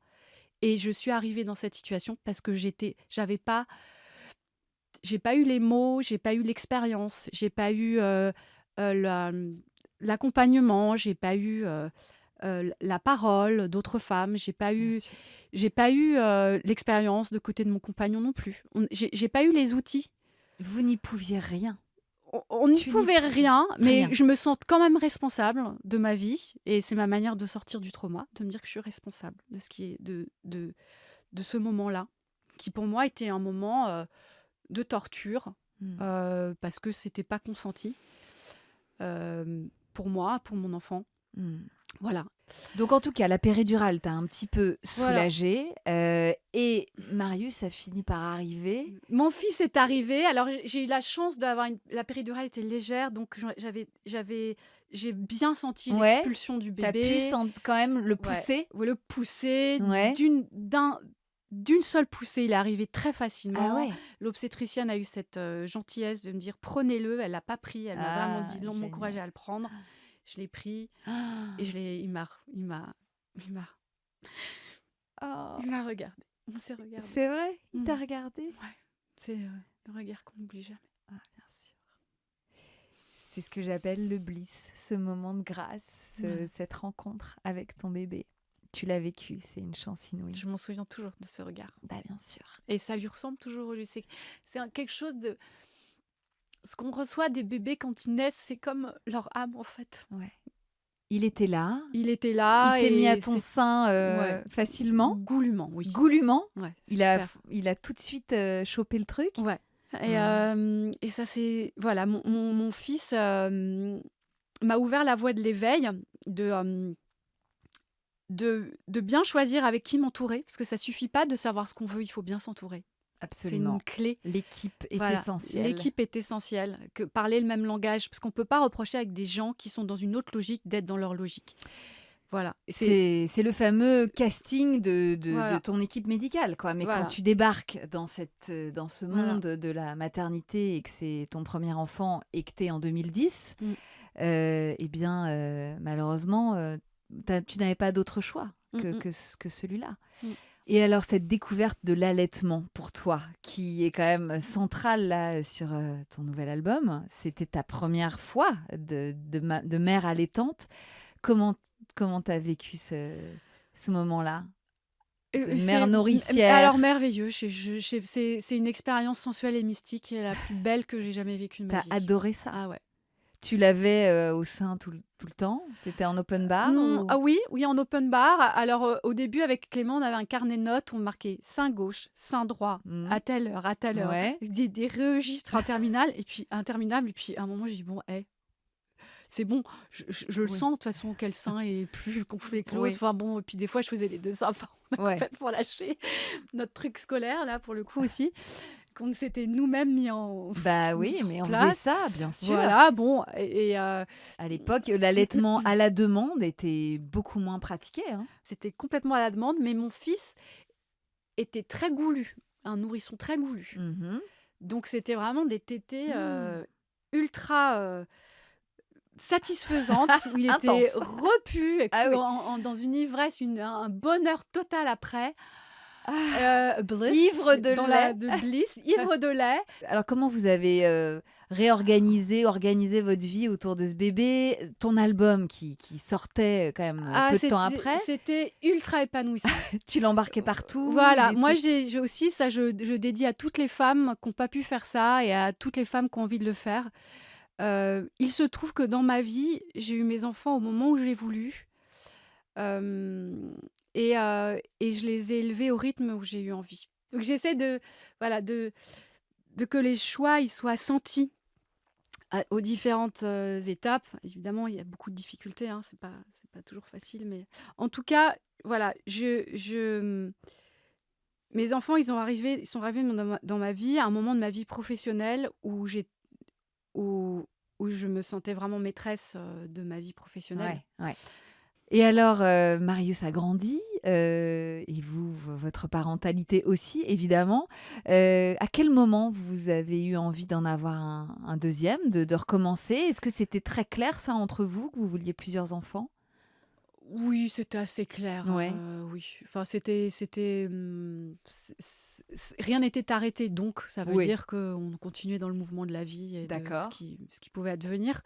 Et je suis arrivée dans cette situation parce que j'ai pas eu les mots, j'ai pas eu l'expérience, j'ai pas eu l'accompagnement, j'ai pas eu la parole d'autres femmes, j'ai pas Bien eu sûr. l'expérience de côté de mon compagnon non plus. J'ai pas eu les outils. Vous n'y pouviez rien. On n'y Tu n'y pouvait pouvais rien, mais rien. je me sens quand même responsable de ma vie et c'est ma manière de sortir du trauma, de me dire que je suis responsable de ce qui est de ce moment-là, qui pour moi était un moment de torture parce que c'était pas consenti pour moi, pour mon enfant. Voilà. Donc en tout cas, la péridurale t'a un petit peu Voilà. soulagée et Marius a fini par arriver. Mon fils est arrivé. Alors j'ai eu la chance d'avoir la péridurale était légère, donc j'ai bien senti Ouais. l'expulsion du T'as bébé. pu quand même le pousser. Ouais, le pousser Ouais. d'une seule poussée, il est arrivé très facilement. Ah ouais. L'obstétricienne a eu cette gentillesse de me dire prenez-le. Elle l'a pas pris. Elle m'a vraiment dit non, m'encourager à le prendre. Je l'ai pris et il m'a regardé. On s'est regardé. C'est vrai, il t'a regardé. Ouais, c'est le regard qu'on n'oublie jamais. Ah, bien sûr. C'est ce que j'appelle le bliss, ce moment de grâce, cette rencontre avec ton bébé. Tu l'as vécu, c'est une chance inouïe. Je m'en souviens toujours de ce regard. Bah bien sûr. Et ça lui ressemble toujours. C'est quelque chose de... Ce qu'on reçoit des bébés quand ils naissent, c'est comme leur âme, en fait. Ouais. Il était là. Il était là. Il s'est mis à ton sein facilement. Goulûment, oui. Goulûment. Ouais, il a tout de suite chopé le truc. Ouais. Et ça, c'est... Voilà, mon fils m'a ouvert la voie de l'éveil, de bien choisir avec qui m'entourer. Parce que ça suffit pas de savoir ce qu'on veut, il faut bien s'entourer. Absolument. C'est une clé. L'équipe est Voilà. essentielle. L'équipe est essentielle. Que parler le même langage. Parce qu'on ne peut pas reprocher avec des gens qui sont dans une autre logique d'être dans leur logique. Voilà. C'est le fameux casting de Voilà. ton équipe médicale, quoi. Mais Voilà. quand tu débarques dans ce monde de la maternité et que c'est ton premier enfant et que tu es en 2010, eh bien, malheureusement, tu n'avais pas d'autre choix que celui-là. Et alors, cette découverte de l'allaitement pour toi, qui est quand même centrale là, sur ton nouvel album, c'était ta première fois de mère allaitante. Comment t'as vécu ce moment-là? Mère nourricière. Alors, merveilleux. C'est une expérience sensuelle et mystique et la plus belle que j'ai jamais vécue de ma vie. T'as adoré ça? Ah ouais. Tu l'avais au sein tout le temps? C'était en open bar ou... Ah oui, en open bar. Alors, au début, avec Clément, on avait un carnet de notes. On marquait sein gauche, sein droit, à telle heure, à telle heure. Ouais. Des registres interminables. Et puis, à un moment, j'ai dit, bon, c'est bon. Je le Oui. sens de toute façon quel sein est plus gonflé que l'autre. Oui. Enfin bon, et puis des fois, je faisais les deux seins. Enfin, on a Ouais. complètement lâché notre truc scolaire, là, pour le coup aussi, qu'on s'était nous-mêmes mis en, Bah mis oui, mais en on faisait place. ça, bien sûr. Voilà, bon, À l'époque, l'allaitement à la demande était beaucoup moins pratiqué, hein. c'était complètement à la demande, mais mon fils était très goulu, un nourrisson très goulu. Mmh. Donc c'était vraiment des tétées Mmh. ultra satisfaisantes, où il était Intense. repu, et Ah oui. dans une ivresse, un bonheur total après. Bliss, Ivre de lait. de bliss, ivre de lait. Alors comment vous avez, organisé votre vie autour de ce bébé? Ton album qui sortait, quand même, Ah, peu de temps après, c'était ultra épanouissant. tu l'embarquais partout, il Voilà, moi était j'ai aussi ça, je dédie à toutes les femmes qui n'ont pas pu faire ça et à toutes les femmes qui ont envie de le faire. Il se trouve que dans ma vie, j'ai eu mes enfants au moment où j'ai voulu. Et je les ai élevés au rythme où j'ai eu envie. Donc j'essaie voilà, de que les choix ils soient sentis aux différentes étapes. Évidemment, il y a beaucoup de difficultés, hein, c'est pas toujours facile, mais en tout cas, voilà, mes enfants, ils sont arrivés dans ma vie à un moment de ma vie professionnelle où, où je me sentais vraiment maîtresse de ma vie professionnelle. ouais, ouais. Et alors, Marius a grandi, et votre parentalité aussi, évidemment. À quel moment vous avez eu envie d'en avoir un 2e, de recommencer? Est-ce que c'était très clair ça entre vous, que vous vouliez plusieurs enfants? Oui, c'était assez clair, Ouais, oui. Enfin, rien n'était arrêté, donc ça veut oui, dire qu'on continuait dans le mouvement de la vie et de d'accord. ce qui pouvait advenir.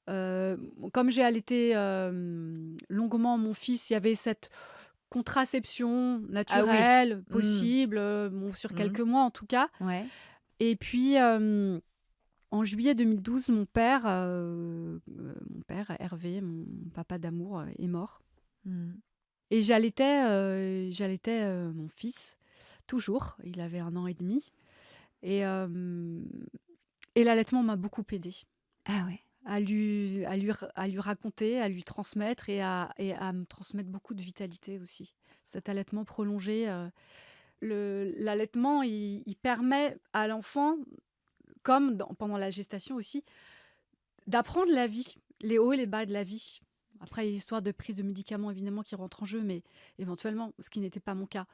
Comme j'ai allaité longuement mon fils, il y avait cette contraception Ah oui. naturelle Mmh. possible, bon, sur Mmh. quelques mois en tout cas. Ouais. Et puis, en juillet 2012, mon père, Hervé, mon papa d'amour, est mort. Mmh. Et j'allaitais mon fils, toujours. Il avait 1 an et demi. Et, et l'allaitement m'a beaucoup aidée Ah ouais. à lui raconter, à lui transmettre et à me transmettre beaucoup de vitalité aussi. Cet allaitement prolongé, l'allaitement, il permet à l'enfant, comme pendant la gestation aussi, d'apprendre la vie, les hauts et les bas de la vie. Après, il y a l'histoire de prise de médicaments, évidemment, qui rentre en jeu, mais éventuellement, ce qui n'était pas mon cas.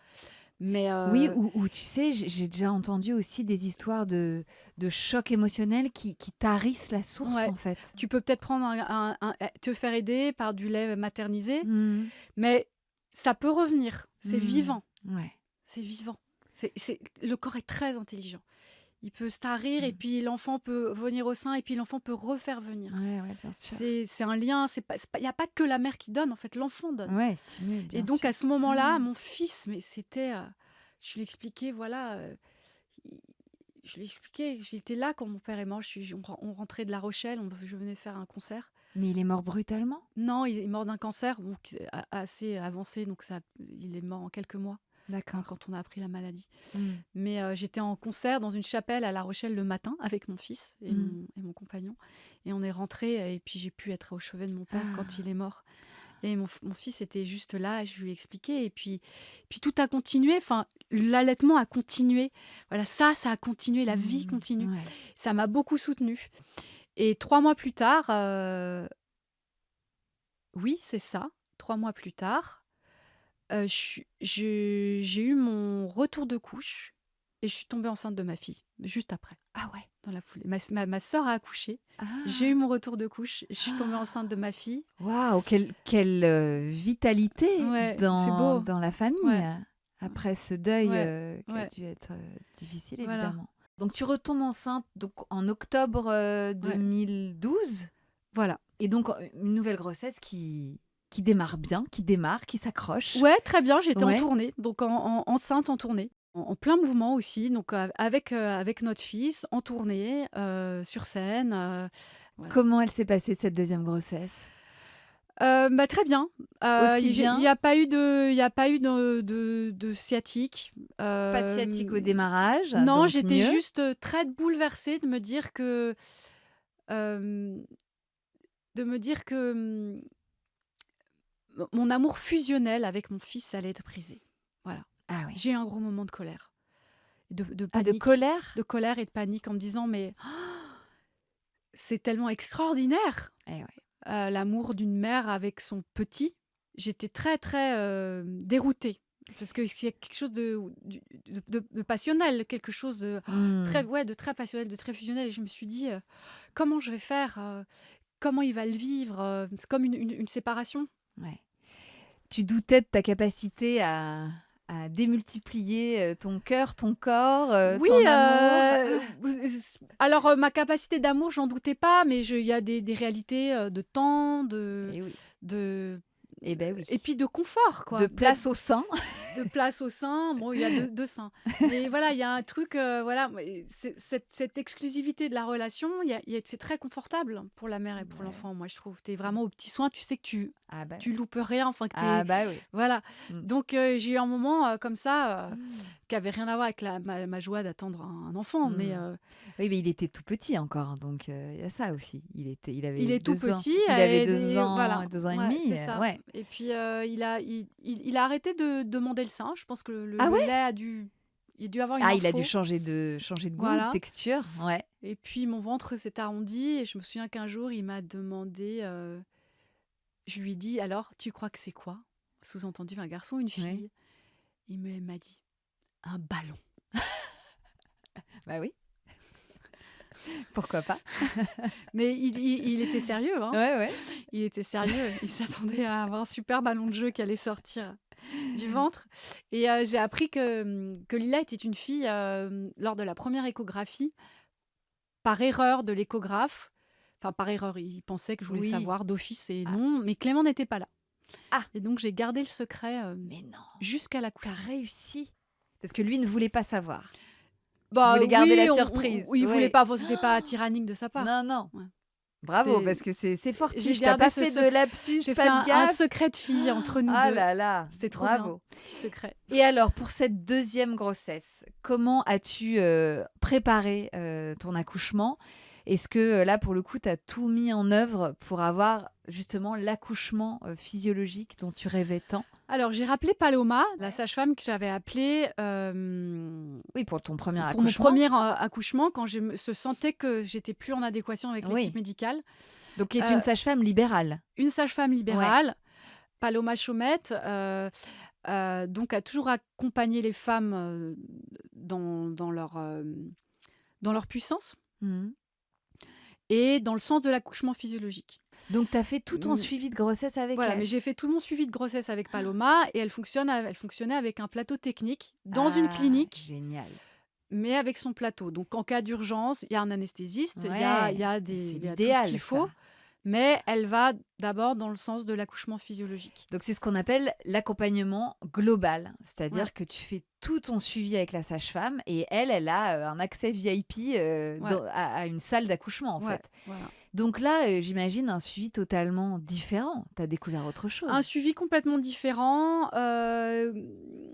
Mais Oui, ou tu sais, j'ai déjà entendu aussi des histoires de chocs émotionnels qui tarissent la source, ouais, en fait. tu peux peut-être prendre te faire aider par du lait maternisé, Mmh. mais ça peut revenir. C'est Mmh. vivant. Ouais. C'est vivant. Le corps est très intelligent. Il peut se tarir et Mmh. puis l'enfant peut venir au sein et puis l'enfant peut refaire venir. Ouais, ouais, bien sûr. C'est un lien, il n'y a pas que la mère qui donne, en fait, l'enfant donne. Ouais, stimule, Et bien donc sûr. à ce moment-là, Mmh. mon fils, mais c'était, je lui expliquais, voilà, il- je lui expliquais, j'étais là quand mon père est mort, on rentrait de La Rochelle, je venais de faire un concert. Mais il est mort brutalement? Non, il est mort d'un cancer bon, assez avancé, donc il est mort en quelques mois, D'accord. quand on a appris la maladie. Mmh. Mais j'étais en concert dans une chapelle à La Rochelle le matin avec mon fils Mmh. et mon compagnon. Et on est rentrés et puis j'ai pu être au chevet de mon père quand il Ah. est mort. Et mon fils était juste là, je lui ai expliqué. Et puis tout a continué, enfin, l'allaitement a continué. Voilà, ça a continué, la vie Mmh. continue. Ouais. Ça m'a beaucoup soutenue. Et 3 mois plus tard, oui, c'est ça, 3 mois plus tard, j'ai eu mon retour de couche et je suis tombée enceinte de ma fille, juste après, Ah ouais. dans la foulée. Ma sœur a accouché, j'ai eu Ah! mon retour de couche, je suis tombée enceinte de ma fille. Waouh, quelle, vitalité Ouais, c'est beau. dans la famille, Ouais, après ce deuil, ouais, qui a ouais, dû être, difficile voilà, évidemment. Donc tu retombes enceinte donc en octobre, ouais, 2012 voilà. et donc une nouvelle grossesse qui démarre bien, qui s'accroche. Ouais, très bien, j'étais en Ouais. tournée, donc enceinte en tournée, en plein mouvement aussi, donc avec notre fils, en tournée, sur scène, voilà. Comment elle s'est passée cette deuxième grossesse? Bah, très bien. Aussi Il bien? y a pas eu de sciatique. Pas de sciatique au Hem, démarrage, non, donc j'étais mieux. juste, très bouleversée de me dire que, hem, de me dire que mon amour fusionnel avec mon fils allait être brisé. Voilà. Ah oui. J'ai eu un gros moment de colère, de Ah, de panique, colère? de colère et de panique en me disant mais c'est tellement extraordinaire Eh ouais. l'amour d'une mère avec son petit. J'étais très très déroutée parce que c'est quelque chose de passionnel, quelque chose de très Mmh. ouais de très passionnel, de très fusionnel. Et je me suis dit comment je vais faire, comment il va le vivre, c'est comme une séparation. Ouais. Tu doutais de ta capacité à démultiplier, ton cœur, ton corps, Oui, ton amour? alors, ma capacité d'amour, j'en doutais pas, mais il y a des réalités, de temps, Eh oui. de Eh beh, oui. et puis de confort, De quoi, d'être place au sein. de place au sein. Bon, il y a 2 seins, mais voilà, il y a un truc, voilà, mais cette exclusivité de la relation, il y a c'est très confortable pour la mère et pour Ouais. l'enfant, moi, je trouve. Tu es vraiment aux petits soins, tu sais que Ah bah, tu loupes rien, enfin que tu ah bah oui. voilà. Mmh. Donc j'ai eu un moment, comme ça, Mmh. qui avait rien à voir avec ma joie d'attendre un enfant, mais Mmh. Oui, mais il était tout petit encore, donc il y a ça aussi. Il il avait est tout 2 ans. petit Il avait et 2 ans voilà, et 2 ans et ouais, demi, c'est ça. ouais. Et puis, il a arrêté de demander le sein. Je pense que Ah le ouais? lait il a dû avoir une Ah, il a dû info, changer de goût, de voilà. texture? Ouais. Et puis mon ventre s'est arrondi et je me souviens qu'un jour, il m'a demandé, je lui ai dit: «Alors, tu crois que c'est quoi?» Sous-entendu un garçon ou une Ouais. fille? Il m'a dit: «Un ballon». Bah oui, pourquoi pas? Mais il était sérieux, hein. Ouais, ouais. Il était sérieux. Il s'attendait à avoir un super ballon de jeu qui allait sortir du ventre. Et j'ai appris que Lila était une fille, lors de la première échographie, par erreur de l'échographe. Enfin, par erreur, il pensait que je voulais Oui. savoir d'office et Ah. non, mais Clément n'était pas là. Ah! Et donc j'ai gardé le secret, Mais non, jusqu'à tu as l'accouchement. réussi? Parce que lui ne voulait pas savoir. Il Bah voulait garder la oui, surprise. il voulait Oui. pas, enfin, c'était pas tyrannique de sa part. Non, non. Ouais. Bravo, C'était parce que c'est J'ai fortiche. Tu as gardé pas ce fait de secret. lapsus, J'ai fait pas de un gaffe. secret de fille entre nous Ah 2. là là, C'était trop bien, bravo. petit secret. Et alors, pour cette deuxième grossesse, comment as-tu préparé ton accouchement? Est-ce que là, pour le coup, tu as tout mis en œuvre pour avoir justement l'accouchement physiologique dont tu rêvais tant? Alors, j'ai rappelé Paloma, la sage-femme que j'avais appelée Oui, pour ton premier pour mon accouchement. premier accouchement, quand se sentais que j'étais plus en adéquation avec l'équipe Oui. médicale. Donc, qui est une Euh, sage-femme libérale. Une sage-femme Ouais. libérale, Paloma Chaumette, donc a toujours accompagné les femmes dans leur puissance Mhm. et dans le sens de l'accouchement physiologique. Donc, tu as fait tout ton Mm. suivi de grossesse avec Voilà, mais elle. j'ai fait tout mon suivi de grossesse avec Paloma et elle fonctionnait avec un plateau technique dans une Ah, clinique, génial. mais avec son plateau. Donc, en cas d'urgence, il y a un anesthésiste, il y Ouais, a c'est il y a tout ce l'idéal, qu'il faut, ça. mais elle va d'abord dans le sens de l'accouchement physiologique. Donc, c'est ce qu'on appelle l'accompagnement global. C'est-à-dire Ouais, que tu fais tout ton suivi avec la sage-femme et elle a un accès VIP ouais, à une salle d'accouchement, en ouais, fait. voilà. Donc là, j'imagine un suivi totalement différent. Tu as découvert autre Un chose. suivi complètement différent.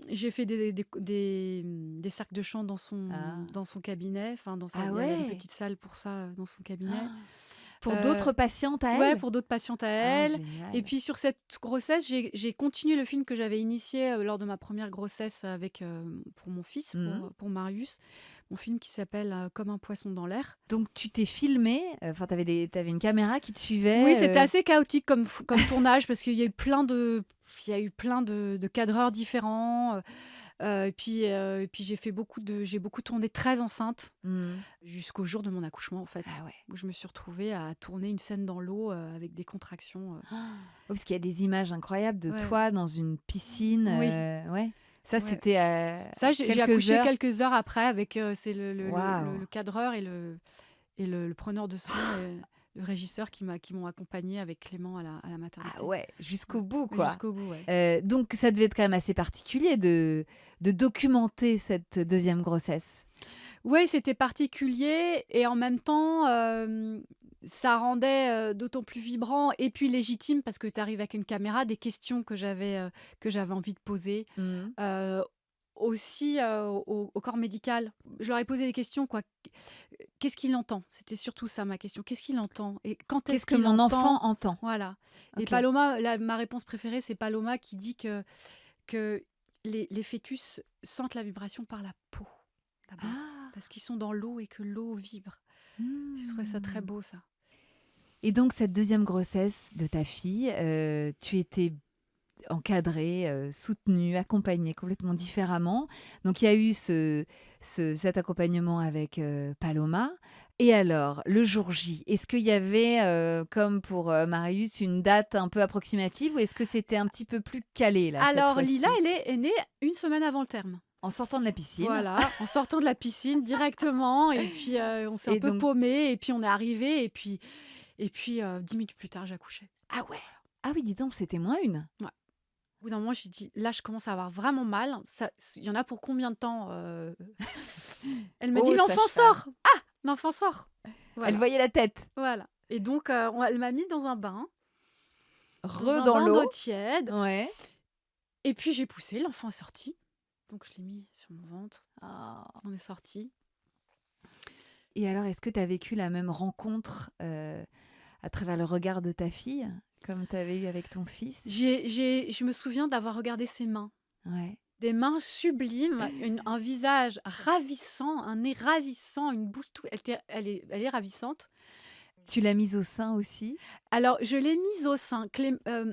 J'ai fait des cercles de chant Ah, dans son cabinet. Enfin, ah il y avait une ouais. petite salle pour ça dans son cabinet. Pour Euh, d'autres patientes à Ouais, elle? pour d'autres patientes à Ah, elle. Et génial. puis sur cette grossesse, j'ai continué le film que j'avais initié lors de ma première grossesse pour mon fils, Mhm. pour Marius. Mon film qui s'appelle Comme un poisson dans l'air. Donc, tu t'es filmé, enfin, t'avais une caméra qui te Oui, c'était suivait. assez chaotique comme tournage parce qu'il y a eu plein de cadreurs différents. Et puis j'ai beaucoup tourné très enceinte Mhm. jusqu'au jour de mon accouchement en fait, Ah ouais. où je me suis retrouvée à tourner une scène dans l'eau avec des contractions. Oh, parce qu'il y a des images incroyables de Ouais. toi dans une piscine. Oui, Ouais. Ça, ouais. c'était à Ça, j'ai quelques accouché heures. quelques heures après avec c'est Waouh. le cadreur et le preneur de son, le régisseur qui m'ont accompagné avec Clément à la Ah maternité. ouais, jusqu'au Ouais. bout, Mais quoi. jusqu'au bout, ouais. Donc, ça devait être quand même assez particulier de documenter cette deuxième grossesse. Ouais, c'était particulier et en même temps, ça rendait, d'autant plus vibrant et puis légitime parce que tu arrives avec une caméra, des questions que j'avais envie de poser, Mhm. heu, aussi au corps médical. Je leur ai posé des questions, quoi. Qu'est-ce qu'il entend? C'était surtout ça ma question. Qu'est-ce qu'il entend? Et quand est-ce Qu'est-ce que qu'il mon entend? enfant entend? Voilà. Et OK. Paloma, ma réponse préférée, c'est Paloma qui dit que les fœtus sentent la vibration par la peau, d'abord, Ah! parce qu'ils sont dans l'eau et que l'eau vibre. Je trouvais ça très Mmh. beau, ça. Et donc cette deuxième grossesse de ta fille, tu étais encadrée, soutenue, accompagnée complètement différemment. Donc il y a eu cet accompagnement avec, Paloma. Et alors, le jour J, est-ce qu'il y avait, comme pour, Marius, une date un peu approximative ou est-ce que c'était un petit peu plus calé là, cette Alors Lila, fois-ci? elle est née une semaine avant le terme. En sortant de la piscine Voilà, en sortant de la piscine directement et puis, on s'est un et peu donc paumé et puis on est arrivé et puis, 10 minutes plus tard, j'accouchais. ah ouais! Ah oui, dis donc, c'était -1? Ouais. Au bout d'un moment, j'ai dit: «Là, je commence à avoir vraiment mal. Ça il y en a pour combien de temps?» Elle m'a dit: Oh «L'enfant sage-femme! sort! L'enfant sort!» Elle Voilà, voyait la tête. voilà et donc, elle m'a mis dans un Dans bain d'eau l'eau. tiède Ouais. et puis j'ai poussé, l'enfant est sorti. Donc je l'ai mis sur mon ventre, Ah. on est sortis. Et alors, est-ce que tu as vécu la même rencontre, à travers le regard de ta fille, comme tu avais eu avec ton fils? Je me souviens d'avoir regardé ses mains. Ouais. Des mains sublimes, un visage ravissant, un nez ravissant, une bouche tout elle est ravissante. Tu l'as mise au sein aussi? Alors je l'ai mise au sein.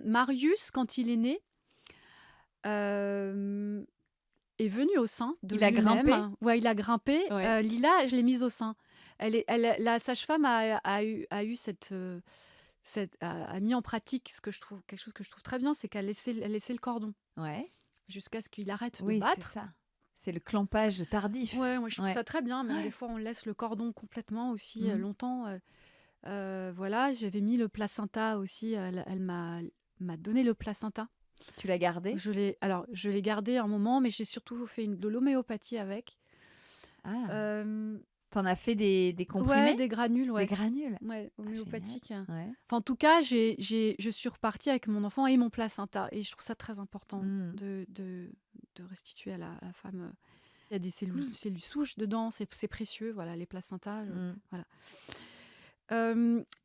Marius, quand il est né, hem, est venu au sein de Il a grimpé? lui-même. Ouais, il a grimpé. Ouais. Lila, je l'ai mise au sein. La sage-femme a eu a mis en pratique quelque chose que je trouve très bien, c'est elle laissait le cordon Ouais. jusqu'à ce qu'il arrête de Oui, c'est battre. ça. C'est le clampage tardif. Ouais, moi je trouve Ouais. ça très bien. Même des fois, on laisse le cordon complètement aussi Mmh. longtemps. Voilà, j'avais mis le placenta aussi. Elle m'a donné le placenta. Tu l'as gardé? Je l'ai gardé un moment, mais j'ai surtout fait de l'homéopathie avec. Ah, Euh, tu as fait des ouais, comprimés? des granules, Des ouais. granules? Ouais, Ah génial. homéopathique. Ouais. Enfin, en tout cas, je suis repartie avec mon enfant et mon placenta. Et je trouve ça très important Mmh. de restituer à la femme. Il y a des Mmh. cellules souches dedans, c'est précieux, voilà, les placentas. Mmh. Voilà.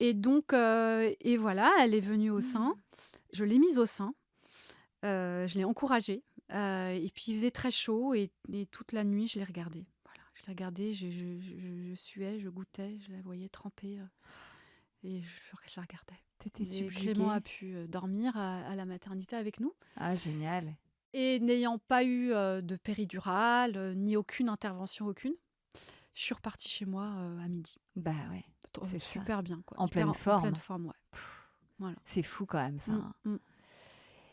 Et donc, et voilà, elle est venue au sein. Je l'ai mise au sein. Je l'ai encouragée. Et puis, il faisait très chaud et toute la nuit, je l'ai regardée. Voilà, je l'ai regardée, je suais, je goûtais, je la voyais tremper. Et je la regardais. Tu Et subjuguée? Clément a pu dormir à la maternité avec nous. Ah génial. Et n'ayant pas eu de péridurale, ni aucune intervention, aucune, je suis repartie chez moi à midi. Bah ouais, c'est ça. Super bien, quoi. En pleine En pleine forme. forme, ouais. Voilà. C'est fou quand même ça, Mm, hein. mm.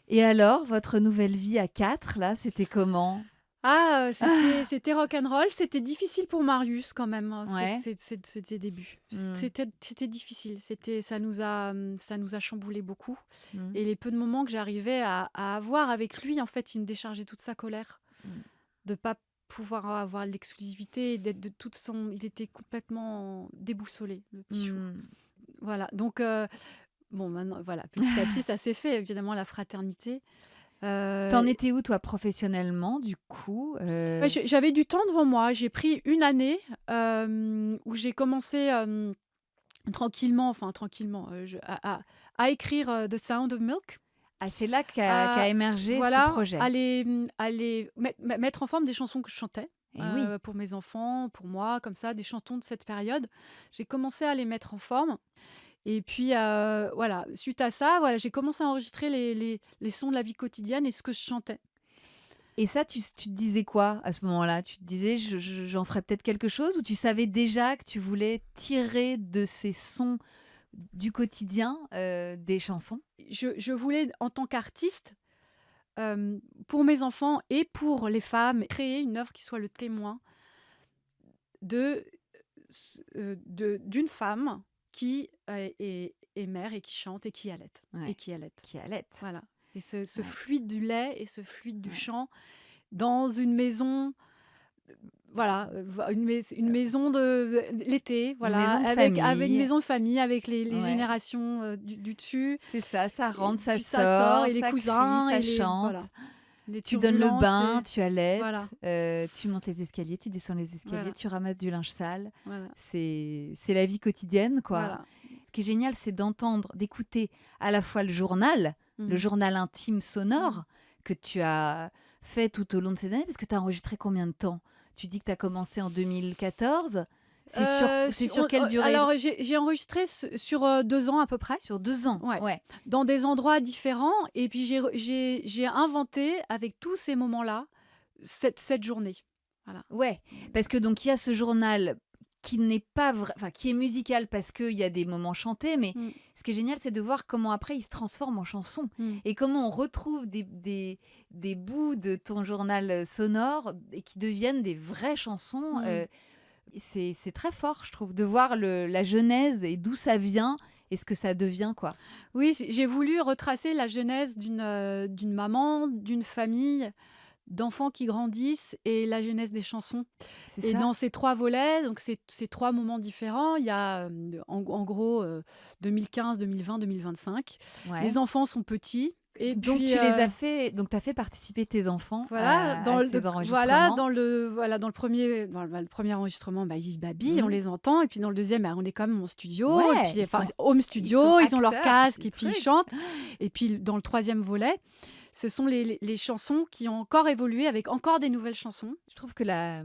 Et alors, votre nouvelle vie à 4 là, c'était comment? Ah, Ah! c'était rock'n'roll. C'était difficile pour Marius quand même, hein, Ouais. ses débuts. Mmh. C'était difficile. Ça nous a chamboulé beaucoup. Mmh. Et les peu de moments que j'arrivais à avoir avec lui, en fait, il me déchargeait toute sa colère. Mmh. De pas pouvoir avoir l'exclusivité, d'être de toute son... Il était complètement déboussolé, le petit chou. Mmh. Voilà, donc... bon, maintenant, voilà, petit à petit, ça s'est fait, évidemment, la fraternité. T'en étais où toi professionnellement du coup? Ouais, j'avais du temps devant moi. J'ai pris une année où j'ai commencé tranquillement, à écrire The Sound of Milk. Ah c'est là À, qu'a émergé ce voilà, projet? à les mettre en forme des chansons que je chantais. Eh oui. Pour mes enfants, pour moi, comme ça, des chansons de cette période. J'ai commencé à les mettre en forme. Et puis, voilà, suite à ça, voilà, j'ai commencé à enregistrer les sons de la vie quotidienne et ce que je chantais. Et ça tu te disais quoi à ce moment-là? Tu te disais: «J'en ferais peut-être quelque chose» ou tu savais déjà que tu voulais tirer de ces sons du quotidien, des chansons? Je voulais, en tant qu'artiste, pour mes enfants et pour les femmes, créer une œuvre qui soit le témoin de, d'une femme qui est mère et qui chante et qui allaite. Ouais. Et qui allaite. Qui allait. Voilà. Et ce Ouais. fluide du lait et ce fluide du Ouais. chant dans une maison, voilà, une maison de l'été, voilà, maison de avec une famille. maison de famille, avec les Ouais. générations du dessus. C'est ça, ça Et rentre, ça puis ça sort, sort, et les ça cousins, crie, ça et les... chante. Voilà. Les Tu donnes le turbulences bain, et tu allaites, voilà, tu montes les escaliers, tu descends les escaliers, voilà, tu ramasses du linge sale. voilà, C'est la vie quotidienne, quoi. voilà. Ce qui est génial, c'est d'écouter à la fois le Mmh. journal intime Mmh. sonore que tu as fait tout au long de ces années, parce que tu as enregistré combien de temps? Tu dis que tu as commencé en 2014. C'est sur quelle durée? Alors j'ai enregistré sur, 2 ans à peu près. Sur 2 ans? Ouais, Ouais. dans des endroits différents et puis j'ai inventé avec tous ces moments-là, cette journée. Voilà. Ouais, parce que donc il y a ce journal qui n'est pas vrai, enfin qui est musical parce qu'il y a des moments chantés, mais Mmh. ce qui est génial, c'est de voir comment après il se transforme en chanson Mmh. et comment on retrouve des bouts de ton journal sonore et qui deviennent des vraies chansons. Mmh. C'est très fort, je trouve, de voir la genèse et d'où ça vient et ce que ça devient, quoi. Oui, j'ai voulu retracer la genèse d'une maman, d'une famille, d'enfants qui grandissent et la genèse des chansons. C'est Et ça? dans ces 3 volets, donc ces 3 moments différents, il y a, en gros, 2015, 2020, 2025. Ouais. Les enfants sont petits et Donc puis, tu les as fait, donc tu as fait participer tes enfants voilà, à ces enregistrements. dans le premier enregistrement, bah, ils babillent, on Mmh. les entend et puis dans le deuxième, bah, on est quand même en studio et Ouais, puis ils enfin sont home ils sont studio, ils ont leur acteurs casque du et puis ils truc. chantent et puis dans le troisième volet, ce sont les chansons qui ont encore évolué avec encore des nouvelles chansons. Je trouve que la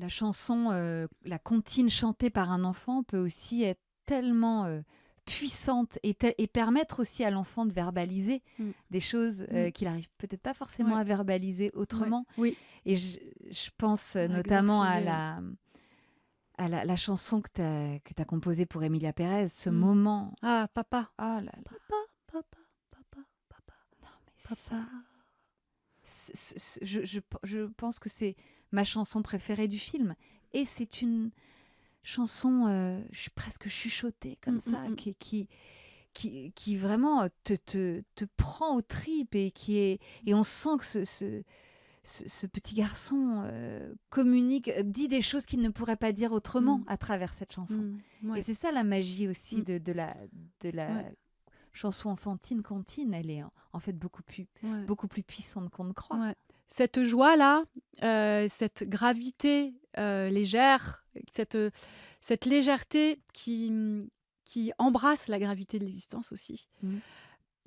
chanson, la comptine chantée par un enfant peut aussi être tellement puissante et permettre aussi à l'enfant de verbaliser Mmh. des choses Mmh. qu'il n'arrive peut-être pas forcément Ouais, à verbaliser ouais, autrement. oui, Et je pense à notamment à exorciser, ouais. la chanson que tu as composée pour Emilia Pérez, ce Mmh. moment. Ah, papa. Oh là là, Papa, papa, papa, papa, non mais ça, papa. je pense que c'est ma chanson préférée du film. Et c'est une chanson, je suis presque chuchotée Mmh, comme mmh, ça, mmh. qui vraiment te prend aux tripes et on sent que ce petit garçon communique, dit des choses qu'il ne pourrait pas dire autrement Mmh. à travers cette chanson. Mmh. Et Ouais. c'est ça la magie aussi Mmh. de la Ouais. chanson enfantine cantine. Elle est en fait Ouais. beaucoup plus puissante qu'on ne croit. Ouais. Cette joie-là, cette gravité légère, cette légèreté qui embrasse la gravité de l'existence aussi, Mm.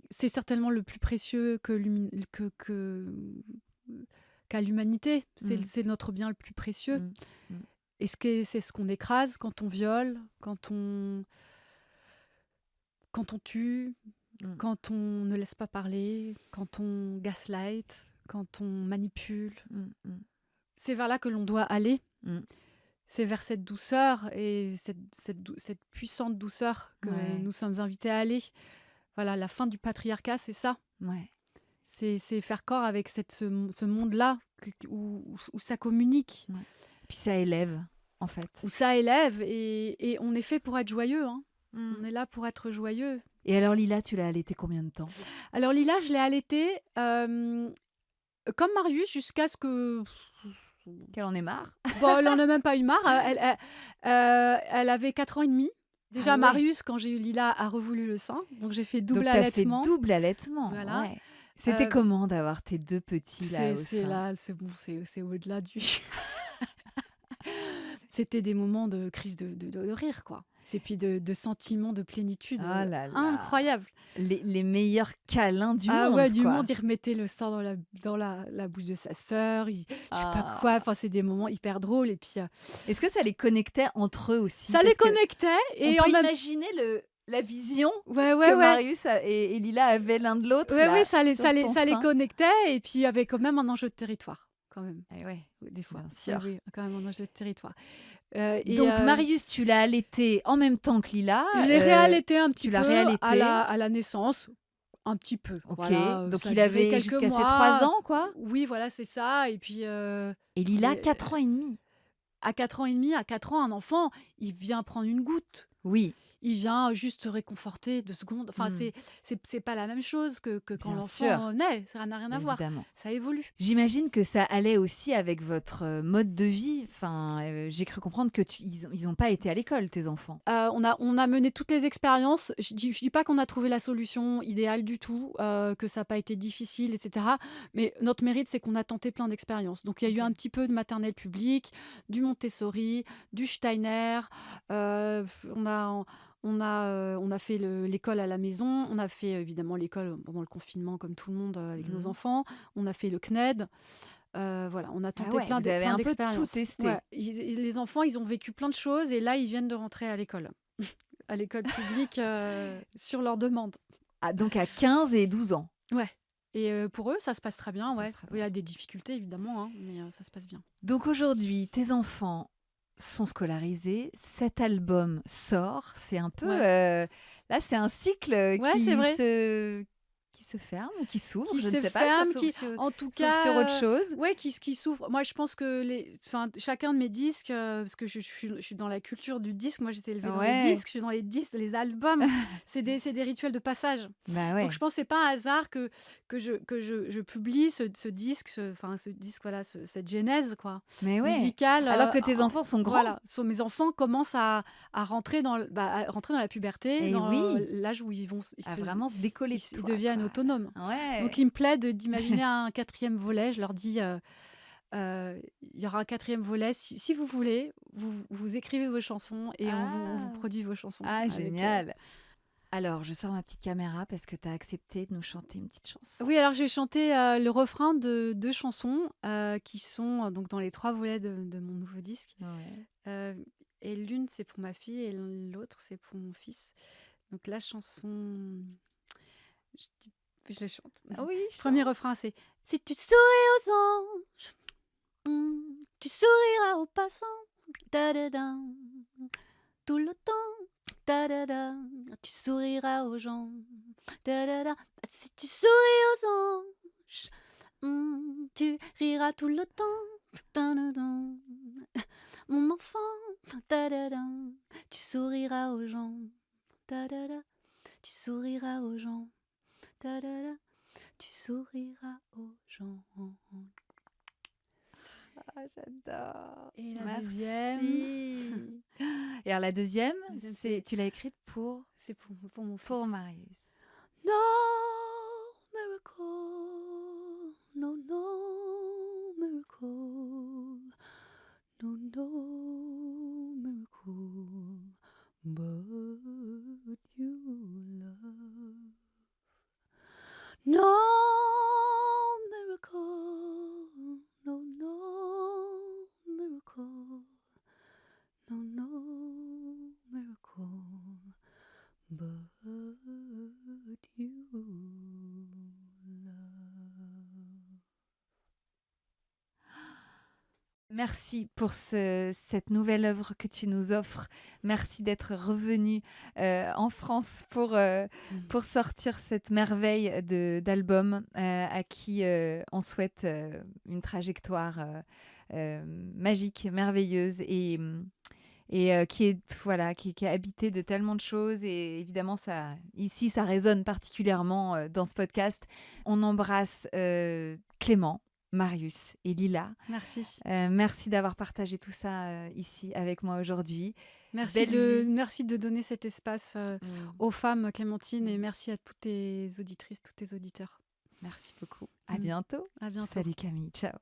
c'est certainement le plus précieux qu'a l'humanité. Mm. C'est notre bien le plus précieux. Mm. Mm. Et c'est ce qu'on écrase quand on viole, quand on tue, Mm. quand on ne laisse pas parler, quand on gaslight, quand on manipule. Mm. Mm. C'est vers là que l'on doit aller. Mm. C'est vers cette douceur et cette puissante douceur que Ouais. nous sommes invités à aller. Voilà, la fin du patriarcat, c'est ça. Ouais. C'est faire corps avec ce monde-là où ça communique, Puis ça élève, en fait. où ça élève et on est fait pour être joyeux. Hein. Mm. On est là pour être joyeux. Et alors Lila, tu l'as allaitée combien de temps? Alors Lila, je l'ai allaitée comme Marius jusqu'à ce que... Qu'elle en ait marre. Bon, elle en a même pas eu marre. Elle avait 4 ans et demi. Déjà, Ah ouais. Marius, quand j'ai eu Lila, a revoulu le sein. Donc, j'ai fait double Donc t'as fait allaitement. double allaitement. Voilà. Ouais. C'était Euh, comment d'avoir tes deux petits là au C'est sein? là, c'est bon, c'est au-delà du... C'était des moments de crise de rire, quoi. Et puis de sentiments de plénitude Oh là là. incroyables. Les meilleurs câlins du Ah monde, ouais, du quoi. monde, il remettait le sein dans la bouche de sa sœur, je sais pas Ah. quoi, enfin, c'est des moments hyper drôles. Et puis, Est-ce que ça les connectait entre eux aussi? ça les Parce que connectait. Et on en peut même imaginer la vision Ouais, que ouais. Marius et Lila avaient l'un de l'autre. Ouais, là, ouais, ça les sur ton sein. connectait. Et puis, il y avait quand même un enjeu de territoire, quand même, Eh ouais, des fois. bien sûr. Oui, quand même un enjeu de territoire. Donc Marius, tu l'as allaité en même temps que Lila. Je l'ai réallaité un petit tu peu l'as réallaité. à la naissance. Un petit peu. Ok, Voilà, donc ça il a duré avait quelques jusqu'à ses mois. 3 ans, quoi. Oui, voilà, c'est ça. Et puis, Et Lila, et- 4 ans et demi. à 4 ans et demi, à 4 ans, un enfant, il vient prendre une goutte. Oui, Il vient juste te réconforter 2 secondes. Enfin, mmh, c'est pas la même chose que quand bien l'enfant, sûr, naît, ça n'a rien à voir. évidemment. Ça évolue. J'imagine que ça allait aussi avec votre, mode de vie. Enfin, j'ai cru comprendre que ils ont pas été à l'école, tes enfants? On a mené toutes les expériences. Je dis pas qu'on a trouvé la solution idéale du tout, que ça a pas été difficile et cetera, mais notre mérite, c'est qu'on a tenté plein d'expériences. Donc il y a eu OK. un petit peu de maternelle publique, du Montessori, du Steiner, on a fait l'école à la maison, on a fait évidemment l'école pendant le confinement comme tout le monde, avec nos Mmh. enfants. On a fait le CNED. Voilà, on a Ah tenté ouais, vous avez plein un peu tout d'expériences. Ouais, testé? les enfants, ils ont vécu plein de choses et là, ils viennent de rentrer à l'école publique, sur leur demande. Ah donc à 15 et 12 ans? Ouais, et pour eux, ça se passe très bien, Ça ouais. sera Il y bien. a des difficultés évidemment, hein, mais ça se passe bien. Donc aujourd'hui, tes enfants sont scolarisés, cet album sort, c'est un peu, Ouais. là, c'est un cycle, Ouais, c'est vrai. qui se ferme ou qui s'ouvre, Qui je ne se sais pas, sur ferme, sauf qui sur en tout sauf sur autre cas, chose. ouais, qui s'ouvre. Moi, je pense que chacun de mes disques, parce que je suis dans la culture du disque, moi, j'étais élevée dans les Ouais, disques, je suis dans les disques, les albums, c'est des rituels de passage. bah, Donc je ouais. pense que c'est pas un hasard que je publie ce disque, ce disque, voilà, cette genèse, quoi, Mais ouais, musicale, alors que tes enfants sont grands. voilà. Mes enfants commencent à rentrer à rentrer dans la puberté, Et dans oui, l'âge où à vraiment se décoller de ils toi, deviennent quoi. autonomes. Donc Ouais. il me plaît d'imaginer un quatrième volet. Je leur dis, il y aura un quatrième volet. Si vous voulez, vous écrivez vos chansons et on vous Ah! produit vos chansons Ah avec, génial! Alors je sors ma petite caméra parce que tu as accepté de nous chanter une petite chanson. Oui, alors j'ai chanté, le refrain de 2 chansons, qui sont, donc dans les 3 volets de mon nouveau disque. Ouais. Et l'une, c'est pour ma fille et l'autre, c'est pour mon fils. Donc la chanson, je je le chante. Oui, Premier chante. refrain, c'est: «Si tu souris aux anges, tu souriras aux passants, da da da, tout le temps, da da da, tu souriras aux gens, da da da. Si tu souris aux anges, tu riras tout le temps, da da da. Mon enfant, da da da, tu souriras aux gens, da da da, tu souriras aux gens, da da da, tu souriras aux gens.» Ah j'adore. Et la deuxième, Merci. Et alors la deuxième, deuxième c'est tu l'as écrite pour c'est pour mon pour fils. Marius. No miracle, no, no miracle, no, no miracle, but you love. No miracle, no, no miracle, no, no miracle, but you love. Merci pour cette nouvelle œuvre que tu nous offres. Merci d'être revenu en France pour sortir cette merveille d'album à qui on souhaite une trajectoire magique, merveilleuse et qui est voilà qui est habitée de tellement de choses et évidemment ça ici ça résonne particulièrement dans ce podcast. On embrasse Clément, Marius et Lila. Merci. Merci d'avoir partagé tout ça, ici avec moi aujourd'hui. Merci Belle vie. merci de donner cet espace, Mmh. aux femmes, Clémentine, et Mmh. merci à toutes tes auditrices, tous tes auditeurs. Merci beaucoup. À bientôt. À bientôt. Salut Camille, ciao.